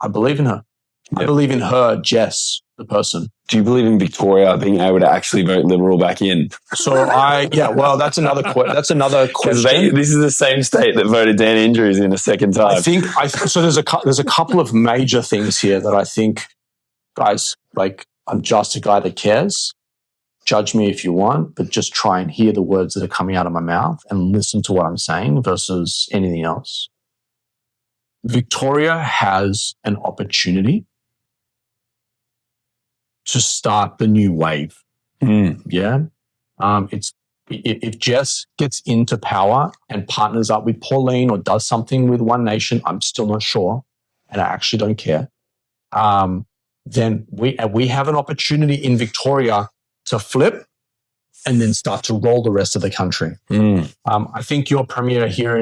I believe in her. Yep. I believe in her, Jess, the person. Do you believe in Victoria being able to actually vote Liberal back in? So that's another question. This is the same state that voted Dan Andrews in a second time. So there's a couple of major things here that I think, guys, like, I'm just a guy that cares. Judge me if you want, but just try and hear the words that are coming out of my mouth and listen to what I'm saying versus anything else. Victoria has an opportunity to start the new wave. Yeah. If Jess gets into power and partners up with Pauline or does something with One Nation, I'm still not sure, and I actually don't care. Then we have an opportunity in Victoria to flip and then start to roll the rest of the country. I think your premier here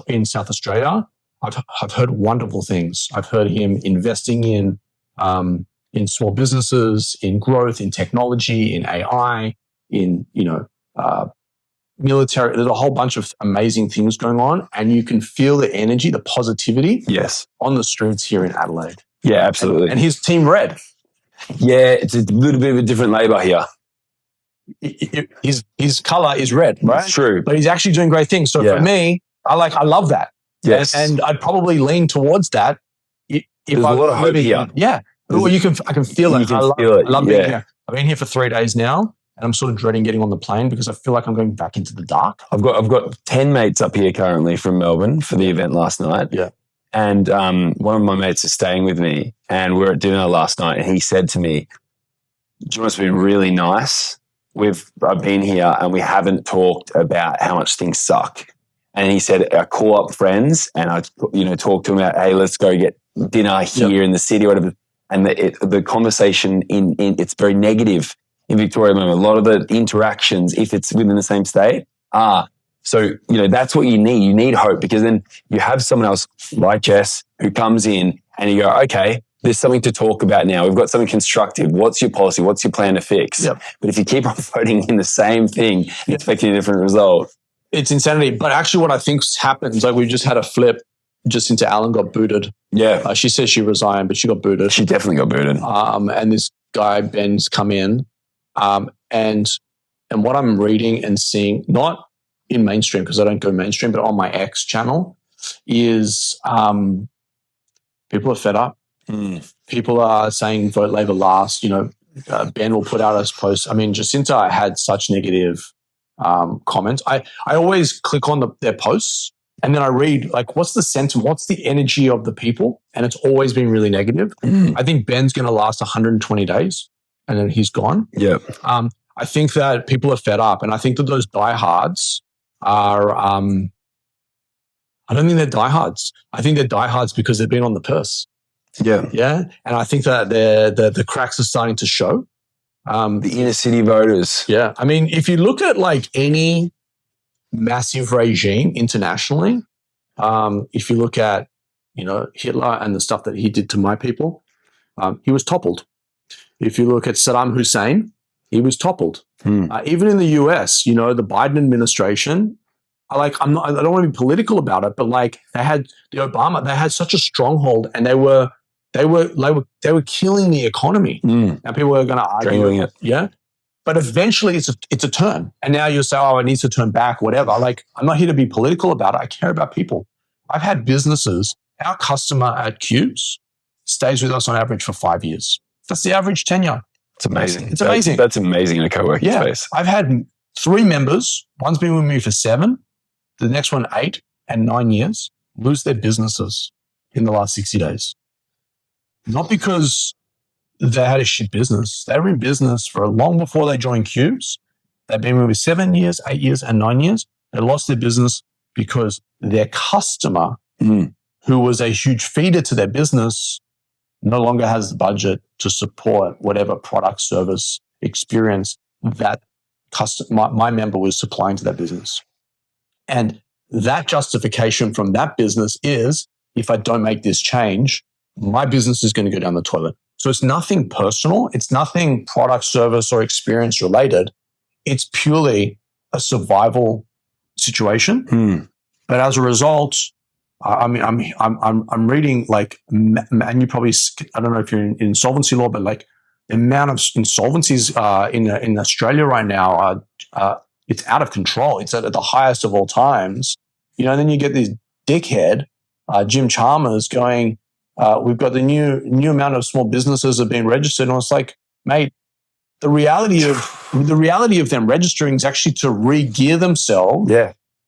in South Australia, I've heard wonderful things. I've heard him investing in small businesses, in growth, in technology, in AI, in military. There's a whole bunch of amazing things going on, and you can feel the energy, the positivity, on the streets here in Adelaide. Yeah, absolutely. And his team red. Yeah, it's a little bit of a different labour here. His colour is red, right? It's true. But he's actually doing great things. So for me, I love that. Yes. And I'd probably lean towards that. There's a lot of hope here. Yeah. Well, I can feel it. I love being here. I've been here for 3 days now, and I'm sort of dreading getting on the plane because I feel like I'm going back into the dark. I've got 10 mates up here currently from Melbourne for the event last night. Yeah. And one of my mates is staying with me, and we were at dinner last night, and he said to me, "Do you know what's been really nice? I've been here and we haven't talked about how much things suck." And he said, "I call up friends and I, talk to them about, hey, let's go get dinner here in the city or whatever." And the conversation it's very negative in Victoria at the moment. A lot of the interactions, if it's within the same state, so, that's what you need. You need hope, because then you have someone else like Jess who comes in and you go, okay, there's something to talk about now. We've got something constructive. What's your policy? What's your plan to fix? Yep. But if you keep on voting in the same thing, expecting a different result. It's insanity. But actually what I think happens, like we just had a flip, Jacinta Allen got booted. Yeah. She says she resigned, but she got booted. She definitely got booted. And this guy, Ben's come in. And what I'm reading and seeing, not in mainstream, because I don't go mainstream, but on my X channel, is people are fed up. People are saying vote Labor last. Ben will put out a post. I mean, Jacinta had such negative comments. I always click on their posts and then I read, like, what's the sentiment? What's the energy of the people? And it's always been really negative. I think Ben's going to last 120 days and then he's gone. Yeah. I think that people are fed up, and I think that those diehards are, I don't think they're diehards. I think they're diehards because they've been on the purse. Yeah. Yeah. And I think that the cracks are starting to show. The inner city voters. Yeah. I mean, if you look at like any massive regime internationally, if you look at, Hitler and the stuff that he did to my people, he was toppled. If you look at Saddam Hussein, he was toppled. Even in the US, the Biden administration, I don't want to be political about it, but like they had such a stronghold, and they were killing the economy. And people were going to argue it. Yeah. But eventually it's a turn. And now you'll say, oh, it needs to turn back, whatever. Like, I'm not here to be political about it. I care about people. I've had businesses, our customer at Cubes stays with us on average for 5 years. That's the average tenure. It's amazing. It's amazing. That's amazing in a co-working space. I've had 3 members. One's been with me for 7. The next one, 8 and 9 years, lose their businesses in the last 60 days. Not because they had a shit business. They were in business for long before they joined Cubes. They've been with me 7 years, 8 years, and 9 years. They lost their business because their customer, who was a huge feeder to their business, no longer has the budget to support whatever product, service, experience that my member was supplying to that business. And that justification from that business is, if I don't make this change, my business is going to go down the toilet. So it's nothing personal. It's nothing product, service, or experience related. It's purely a survival situation. But as a result, I'm reading like, and you probably, I don't know if you're in insolvency law, but like the amount of insolvencies in Australia right now it's out of control. It's at the highest of all times. And then you get this dickhead, Jim Chalmers, going, we've got the new amount of small businesses that have been registered. And it's like, mate, the reality of them registering is actually to re-gear themselves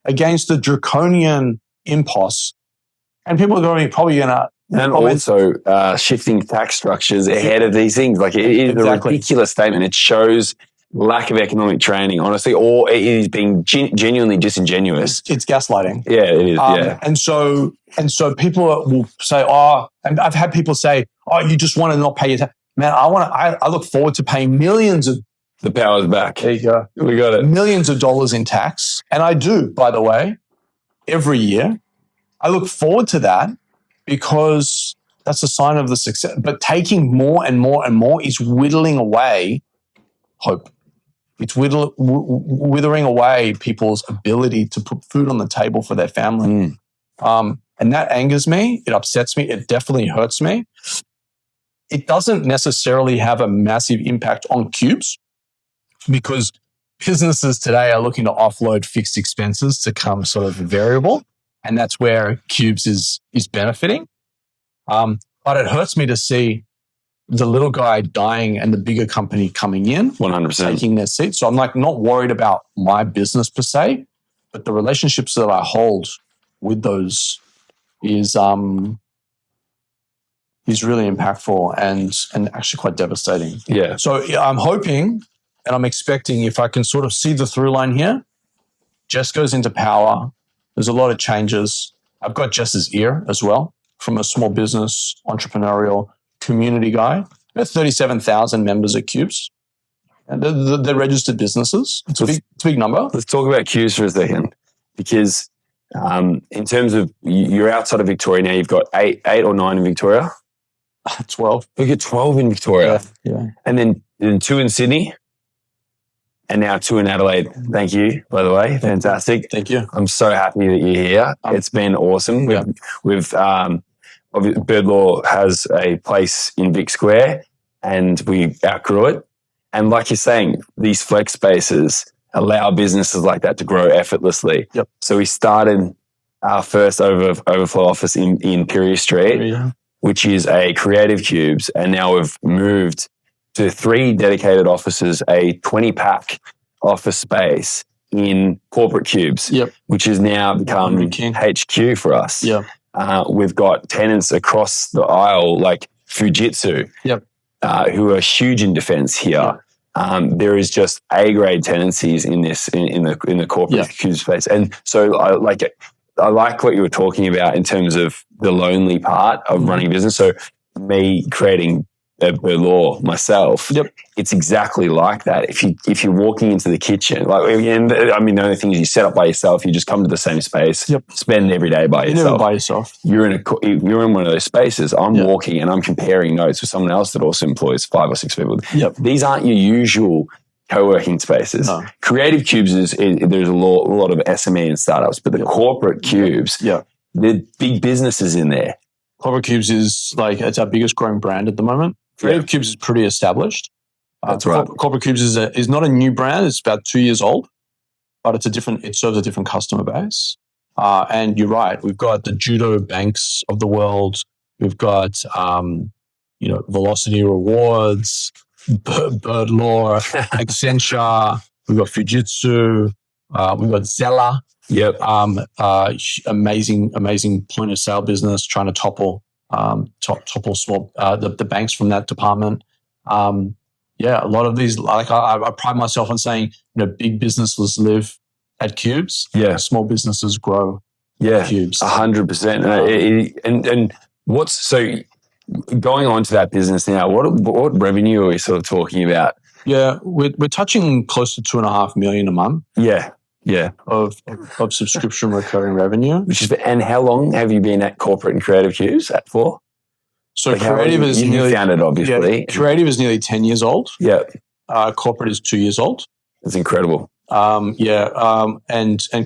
against the draconian impost. And people are probably going to And also shifting tax structures ahead of these things. Like, it is a ridiculous statement. It shows lack of economic training, honestly, or it is being genuinely disingenuous. It's gaslighting. Yeah, it is. And so people will say, and I've had people say, you just want to not pay your tax. Man, I look forward to paying millions of. The power's back. There you go. We got it. Millions of dollars in tax. And I do, by the way, every year. I look forward to that because that's a sign of the success. But taking more and more and more is whittling away hope. It's withering away people's ability to put food on the table for their family. And that angers me. It upsets me. It definitely hurts me. It doesn't necessarily have a massive impact on Cubes because businesses today are looking to offload fixed expenses to come sort of variable. And that's where Cubes is benefiting. But it hurts me to see the little guy dying and the bigger company coming in, 100%, taking their seat. So I'm like not worried about my business per se, but the relationships that I hold with those is really impactful and actually quite devastating. Yeah. So I'm hoping and I'm expecting, if I can sort of see the through line here, Jess goes into power. There's a lot of changes. I've got Jess's ear as well from a small business entrepreneurial community guy. We have 37,000 members at Cubes. And they're registered businesses. It's a big number. Let's talk about Cubes for a second, because in terms of, you're outside of Victoria now. You've got eight or nine in Victoria. 12. We've got 12 in Victoria. Yeah. And then 2 in Sydney. And now 2 in Adelaide. Thank you, by the way. Fantastic. Thank you. I'm so happy that you're here. It's been awesome. Yeah. We've Bird Law has a place in Vic Square and we outgrew it. And like you're saying, these flex spaces allow businesses like that to grow effortlessly. Yep. So we started our first overflow office in Pirie Street, which is a Creative Cubes. And now we've moved to 3 dedicated offices, a 20-pack office space in Corporate Cubes, which has now become HQ for us. Yeah. We've got tenants across the aisle like Fujitsu, who are huge in defense here. There is just A-grade tenancies in the corporate Cube space. And so I like what you were talking about in terms of the lonely part of running a business. So me creating Bird Law myself, it's exactly like that. If you're walking into the kitchen, the only thing is you set up by yourself. You just come to the same space, spend every day by yourself. You're never by yourself. You're in one of those spaces. I'm walking and I'm comparing notes with someone else that also employs 5 or 6 people. These aren't your usual co-working spaces. No. Creative Cubes there's a lot of SME and startups, but the corporate Cubes, they're big businesses in there. Corporate Cubes is it's our biggest growing brand at the moment. Creative Cubes is pretty established. That's right. Corporate Cubes is not a new brand. It's about 2 years old, but it serves a different customer base. And you're right. We've got the judo banks of the world. We've got, Velocity Rewards, Bird Law, Accenture. We've got Fujitsu. We've got Zella. Amazing point of sale business trying to topple small the banks from that department. A lot of these, I pride myself on saying, big businesses live at Cubes. Small businesses grow. At Cubes. 100%. And what's so going on to that business now? What revenue are we sort of talking about? Yeah, we're touching close to $2.5 million a month. Of subscription recurring revenue. And how long have you been at corporate and Creative Cubes for? So Creative is nearly founded, obviously. Creative is nearly 10 years old. Corporate is 2 years old. That's incredible. And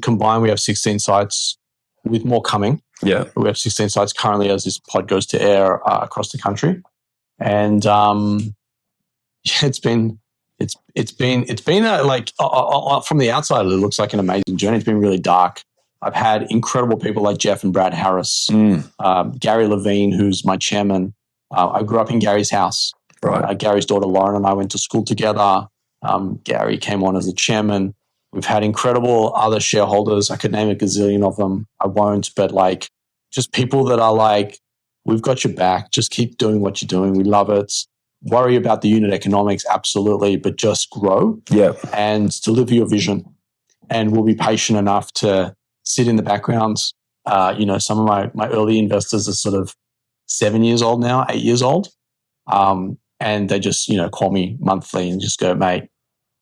combined we have 16 sites with more coming. We have 16 sites currently as this pod goes to air across the country. And it's been from the outside, it looks like an amazing journey. It's been really dark. I've had incredible people like Jeff and Brad Harris, Gary Levine, who's my chairman. I grew up in Gary's house. Right. Gary's daughter Lauren and I went to school together. Gary came on as the chairman. We've had incredible other shareholders. I could name a gazillion of them. I won't, but just people that are we've got your back. Just keep doing what you're doing. We love it. Worry about the unit economics, absolutely, but just grow and deliver your vision. And we'll be patient enough to sit in the background. Some of my early investors are sort of 7 years old now, 8 years old. And they just, call me monthly and just go, mate,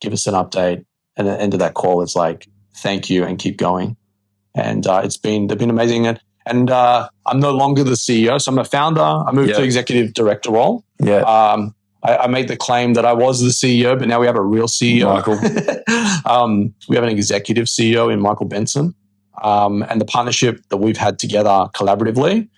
give us an update. And at the end of that call, it's like, thank you and keep going. And they've been amazing. And I'm no longer the CEO. So I'm a founder. I moved to executive director role. Yeah. I made the claim that I was the CEO, but now we have a real CEO. Michael. We have an executive CEO in Michael Benson. And the partnership that we've had together collaboratively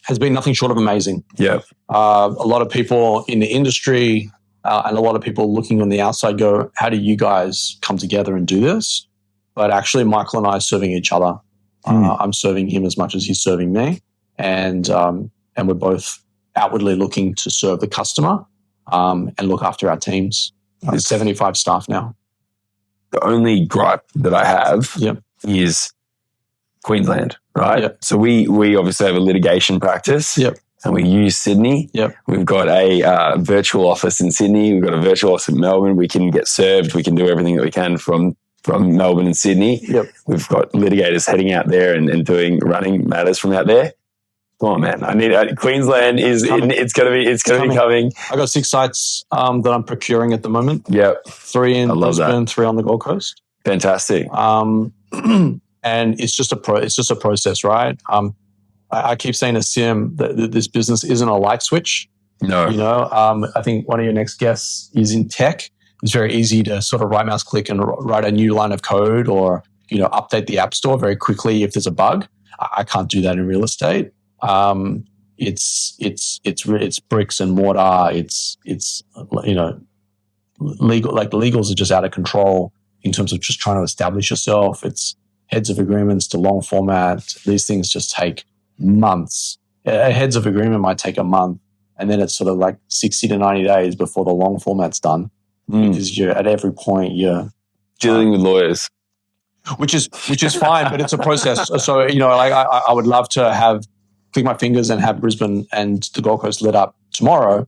has been nothing short of amazing. Yeah. A lot of people in the industry and a lot of people looking on the outside go, how do you guys come together and do this? But actually, Michael and I are serving each other. I'm serving him as much as he's serving me. And we're both outwardly looking to serve the customer and look after our teams. 75 staff now. The only gripe that I have is Queensland, right? Yep. So we obviously have a litigation practice. Yep. And we use Sydney. Yep. We've got a virtual office in Sydney. We've got a virtual office in Melbourne. We can get served. We can do everything that we can from Melbourne and Sydney. Yep. We've got litigators heading out there and running matters from out there. Come on, man! I need Queensland it's going to be coming. I got 6 sites that I'm procuring at the moment. Yep. 3 in Brisbane, 3 on the Gold Coast. Fantastic. And it's just a process, right? I keep saying to Sim that this business isn't a light switch. No. I think one of your next guests is in tech. It's very easy to sort of right mouse click and write a new line of code or, update the app store very quickly if there's a bug. I can't do that in real estate. It's bricks and mortar. It's legal, like the legals are just out of control in terms of just trying to establish yourself. It's heads of agreements to long format. These things just take months. A heads of agreement might take a month, and then it's sort of like 60 to 90 days before the long format's done. Because you're at every point you're dealing with lawyers, which is fine, but it's a process. So I would love to click my fingers and have Brisbane and the Gold Coast lit up tomorrow.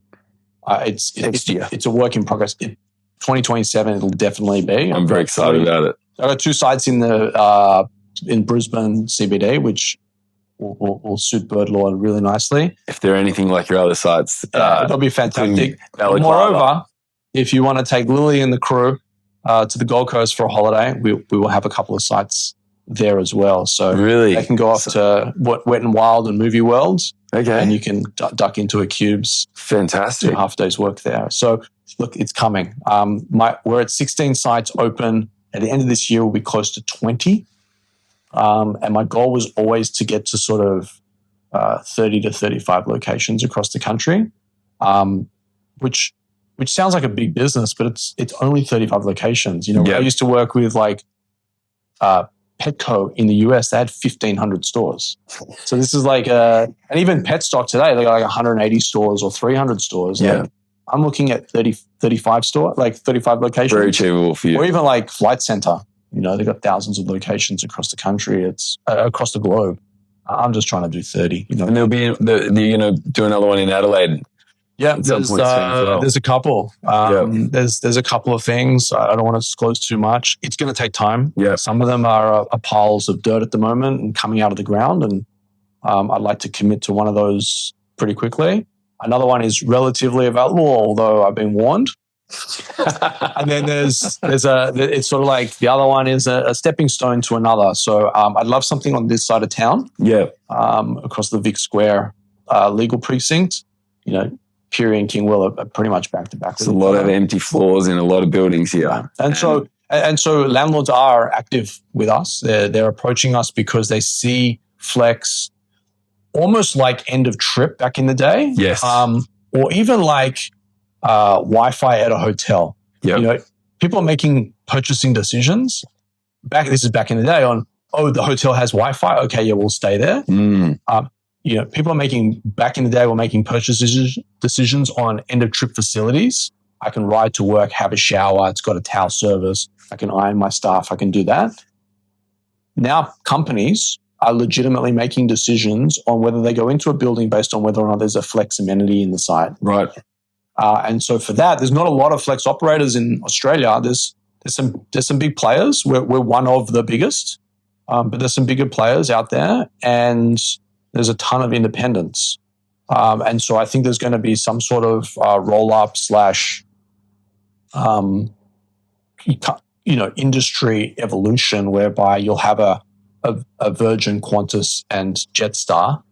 It's a work in progress. 2027 it'll definitely be. I'm very excited about it. I got 2 sites in Brisbane CBD, which will suit Bird Law really nicely. If they're anything like your other sites, that'll be fantastic. Moreover, if you want to take Lily and the crew to the Gold Coast for a holiday, we will have a couple of sites there as well. So really, they can go off to Wet and Wild and Movie Worlds. Okay. And you can duck into a Cubes. Fantastic. 2.5 days work there. So look, it's coming. We're at 16 sites open. At the end of this year, we'll be close to 20. And my goal was always to get to sort of 30 to 35 locations across the country, which sounds like a big business, but it's only 35 locations. I used to work with like Petco in the US. They had 1,500 stores. So this is like and even Petstock today, they got like 180 stores or 300 stores. Yeah. Like, I'm looking at 35 locations. Very achievable for you. Or even like Flight Centre. They've got thousands of locations across the country. It's across the globe. I'm just trying to do 30. And you're going to do another one in Adelaide. Yeah, there's a couple. There's a couple of things. I don't want to disclose too much. It's going to take time. Yeah. Some of them are piles of dirt at the moment and coming out of the ground. And I'd like to commit to one of those pretty quickly. Another one is relatively available, although I've been warned. And then it's sort of like the other one is a stepping stone to another. So I'd love something on this side of town. Yeah. Across the Vic Square legal precinct. Pirie and King Will are pretty much back to back. There's a lot of empty floors in a lot of buildings here. And so landlords are active with us. They're approaching us because they see flex almost like end of trip back in the day. Yes. Or even like Wi-Fi at a hotel. Yep. People are making purchasing decisions. This is back in the day on, the hotel has Wi-Fi. Okay, yeah, we'll stay there. People are back in the day, were making purchase decisions on end of trip facilities. I can ride to work, have a shower. It's got a towel service. I can iron my stuff. I can do that. Now companies are legitimately making decisions on whether they go into a building based on whether or not there's a flex amenity in the site. Right. And so for that, there's not a lot of flex operators in Australia. There's some big players. We're one of the biggest, but there's some bigger players out there, and there's a ton of independents. And so I think there's going to be some sort of roll-up / industry evolution whereby you'll have a Virgin, Qantas, and Jetstar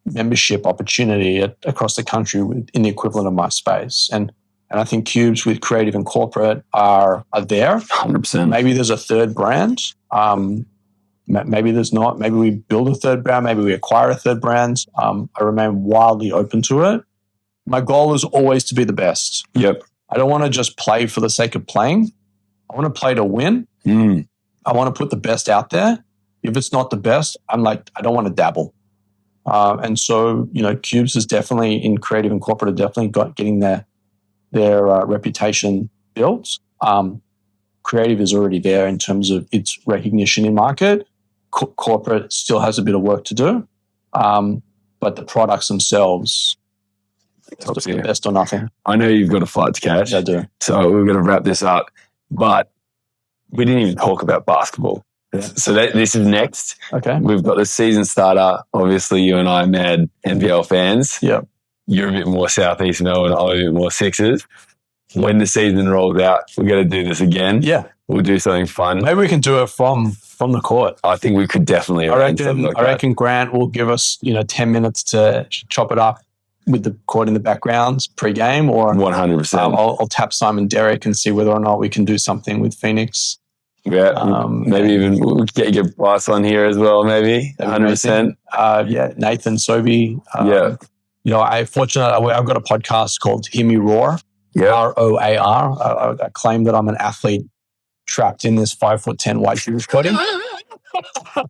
membership opportunity across the country in the equivalent of my space. And I think Cubes with creative and corporate are there. 100%. Maybe there's a third brand. Maybe there's not. Maybe we build a third brand. Maybe we acquire a third brand. I remain wildly open to it. My goal is always to be the best. Yep. I don't want to just play for the sake of playing. I want to play to win. I want to put the best out there. If it's not the best, I don't want to dabble. And so, Cubes is definitely in creative and corporate, are definitely getting their reputation built. Creative is already there in terms of its recognition in market. Corporate still has a bit of work to do. But the products themselves, it's just the best or nothing. I know you've got a flight to catch. I do. So we're going to wrap this up. But we didn't even talk about basketball. Yeah. So this is next. Okay. We've got the season starter. Obviously, you and I are mad NBL fans. Yeah. You're a bit more Southeast Melbourne, I'm a bit more Sixers. When the season rolls out, we're going to do this again. Yeah. We'll do something fun. Maybe we can do it from the court. I think we could definitely arrange something like that. I reckon Grant will give us, 10 minutes to chop it up with the court in the background pre-game, or 100%. I'll tap Simon Derrick and see whether or not we can do something with Phoenix. Yeah, maybe even we'll get your Bryce on here as well, maybe 100%. Nathan Sobi. I've got a podcast called Hear Me Roar. ROAR. I claim that I'm an athlete trapped in this 5'10" white Jewish body.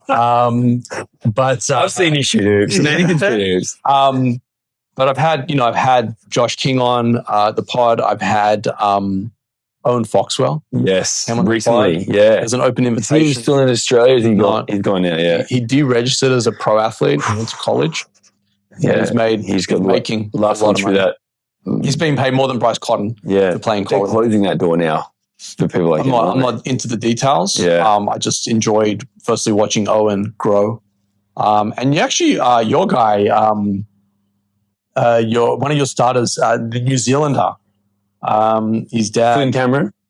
But I've seen you shoot hoops. But I've had Josh King on the pod. I've had Owen Foxwell. Yes, recently. Yeah, there's an open invitation. Is he still in Australia? Is he gone? He's gone now. Yeah, he deregistered as a pro athlete. He went to college. Yeah, he's making a lot of money. That. He's been paid more than Bryce Cotton. Yeah, for playing college. They're closing that door now for people like him. I'm not into the details. Yeah, I just enjoyed firstly watching Owen grow, and your guy, one of your starters, the New Zealander. His dad,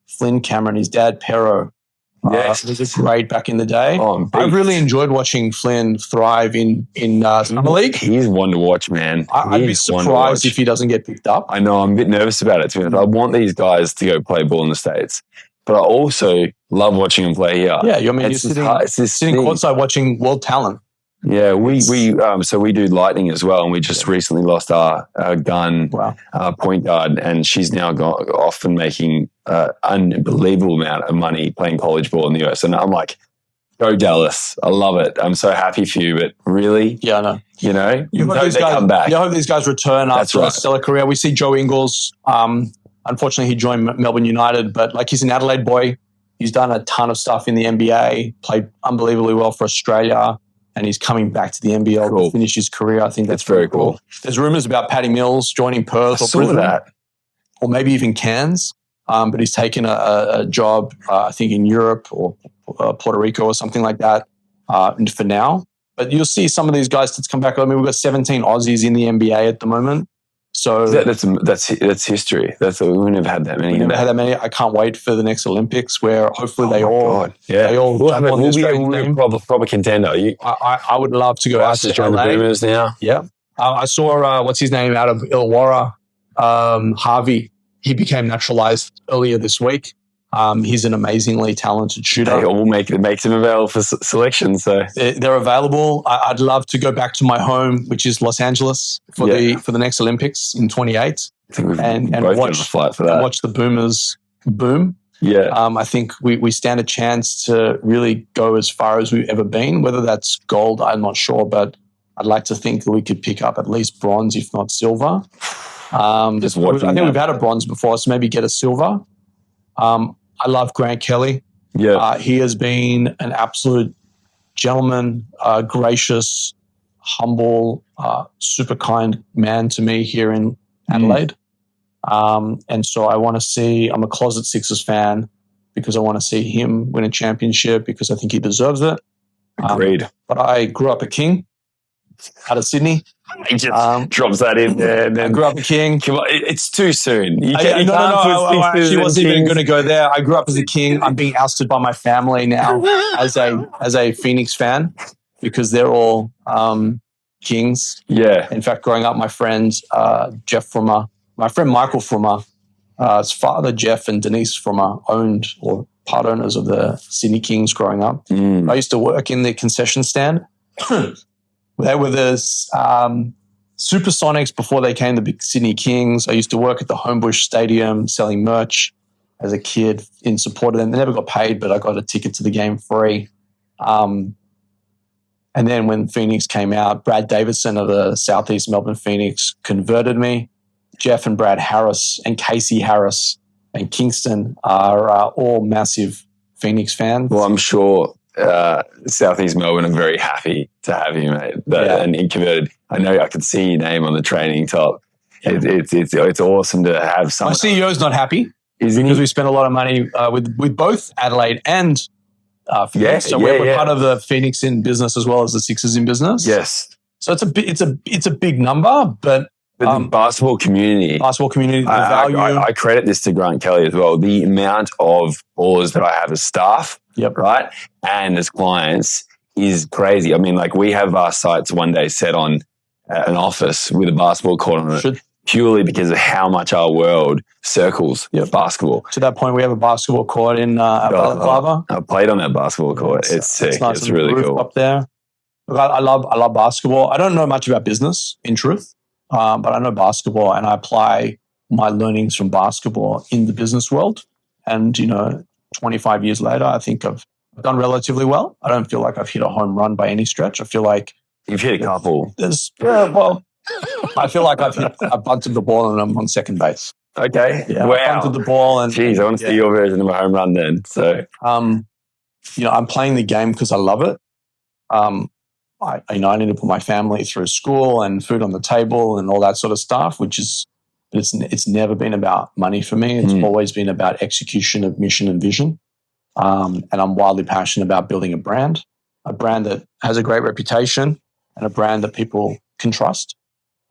Flynn Cameron, his dad, Pero. Yes. Was great back in the day. I really enjoyed watching Flynn thrive in Summer League. He's one to watch, man. I'd be surprised if he doesn't get picked up. I know. I'm a bit nervous about it too. I want these guys to go play ball in the States, but I also love watching them play here. Yeah, you're sitting courtside watching world talent. Yeah, we do Lightning as well, and we just recently lost our gun point guard, and she's now gone off and making unbelievable amount of money playing college ball in the US. And I'm like, go Dallas! I love it. I'm so happy for you, but really, yeah, I know. You hope these guys come back. I hope these guys return after a stellar career. We see Joe Ingles. Unfortunately, he joined Melbourne United, but he's an Adelaide boy. He's done a ton of stuff in the NBA. Played unbelievably well for Australia. And he's coming back to the NBL to finish his career. I think that's very cool. There's rumours about Paddy Mills joining Perth or Brisbane, or maybe even Cairns. But he's taken a job, I think, in Europe or Puerto Rico or something like that for now. But you'll see some of these guys that's come back. I mean, we've got 17 Aussies in the NBA at the moment. So that's history. We never had that many. I can't wait for the next Olympics, where hopefully they all be a proper contender. I would love to go out to join the Boomers now. Yeah, I saw what's his name out of Illawarra, Harvey. He became naturalized earlier this week. He's an amazingly talented shooter. They all makes them available for selection. So they're available. I'd love to go back to my home, which is Los Angeles, for the next Olympics in 28, and watch the Boomers boom. Yeah, I think we stand a chance to really go as far as we've ever been. Whether that's gold, I'm not sure, but I'd like to think that we could pick up at least bronze, if not silver. I think we've had a bronze before, so maybe get a silver. I love Grant Kelly. Yeah, he has been an absolute gentleman, gracious, humble, super kind man to me here in Adelaide. And so I want to see, I'm a closet Sixers fan because I want to see him win a championship because I think he deserves it. Agreed. But I grew up a king out of Sydney. He just drops that in there. And then, I grew up a king. Come on, it's too soon. No, I actually wasn't even going to go there. I grew up as a king. I'm being ousted by my family now as a Phoenix fan because they're all kings. Yeah. In fact, growing up, my friend Jeff Frummer, my friend Michael Frummer, his father Jeff and Denise Frummer owned or part owners of the Sydney Kings growing up. I used to work in the concession stand. They were the Supersonics before they came the big Sydney Kings. I used to work at the Homebush Stadium selling merch as a kid in support of them. They never got paid, but I got a ticket to the game free. And then when Phoenix came out, Brad Davidson of the Southeast Melbourne Phoenix converted me. Jeff and Brad Harris and Casey Harris and Kingston are all massive Phoenix fans. Well, I'm sure Southeast Melbourne are very happy to have you, mate. And he converted. I know I could see your name on the training top. It's awesome to have someone. My CEO's not happy because we spent a lot of money with both Adelaide and Phoenix. So we're part of the Phoenix in business as well as the Sixers in business. Yes. So it's a big number, but the basketball community, the value. I credit this to Grant Kelly as well. The amount of ballers that I have as staff, right, and as clients is crazy. I mean, like we have our sights one day set on an office with a basketball court on it, purely because of how much our world circles basketball. To that point, we have a basketball court in Balaclava. I played on that basketball court. It's sick. Nice. It's really cool up there. Look, I love basketball. I don't know much about business, in truth. But I know basketball and I apply my learnings from basketball in the business world. And, 25 years later, I think I've done relatively well. I don't feel like I've hit a home run by any stretch. I feel like you've hit a couple. I feel like I've bunted the ball and I'm on second base. Okay. Yeah, wow. I bunted the ball and jeez, I want to see your version of a home run then. So, I'm playing the game because I love it. I need to put my family through school and food on the table and all that sort of stuff, which is, it's never been about money for me. It's always been about execution of mission and vision. And I'm wildly passionate about building a brand that has a great reputation and a brand that people can trust.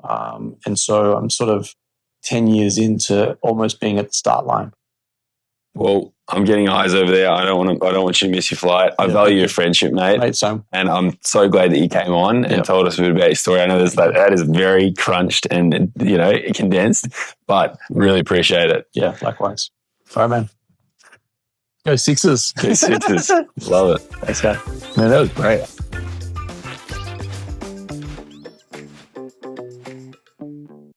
And so I'm sort of 10 years into almost being at the start line. Well, I'm getting eyes over there. I don't want you to miss your flight. I value your friendship, mate. Same. And I'm so glad that you came on and told us a bit about your story. I know that is very crunched and condensed, but really appreciate it. Yeah, likewise. All right, man. Go Sixers. Go Sixers. Love it. Thanks, guys. Man, that was great.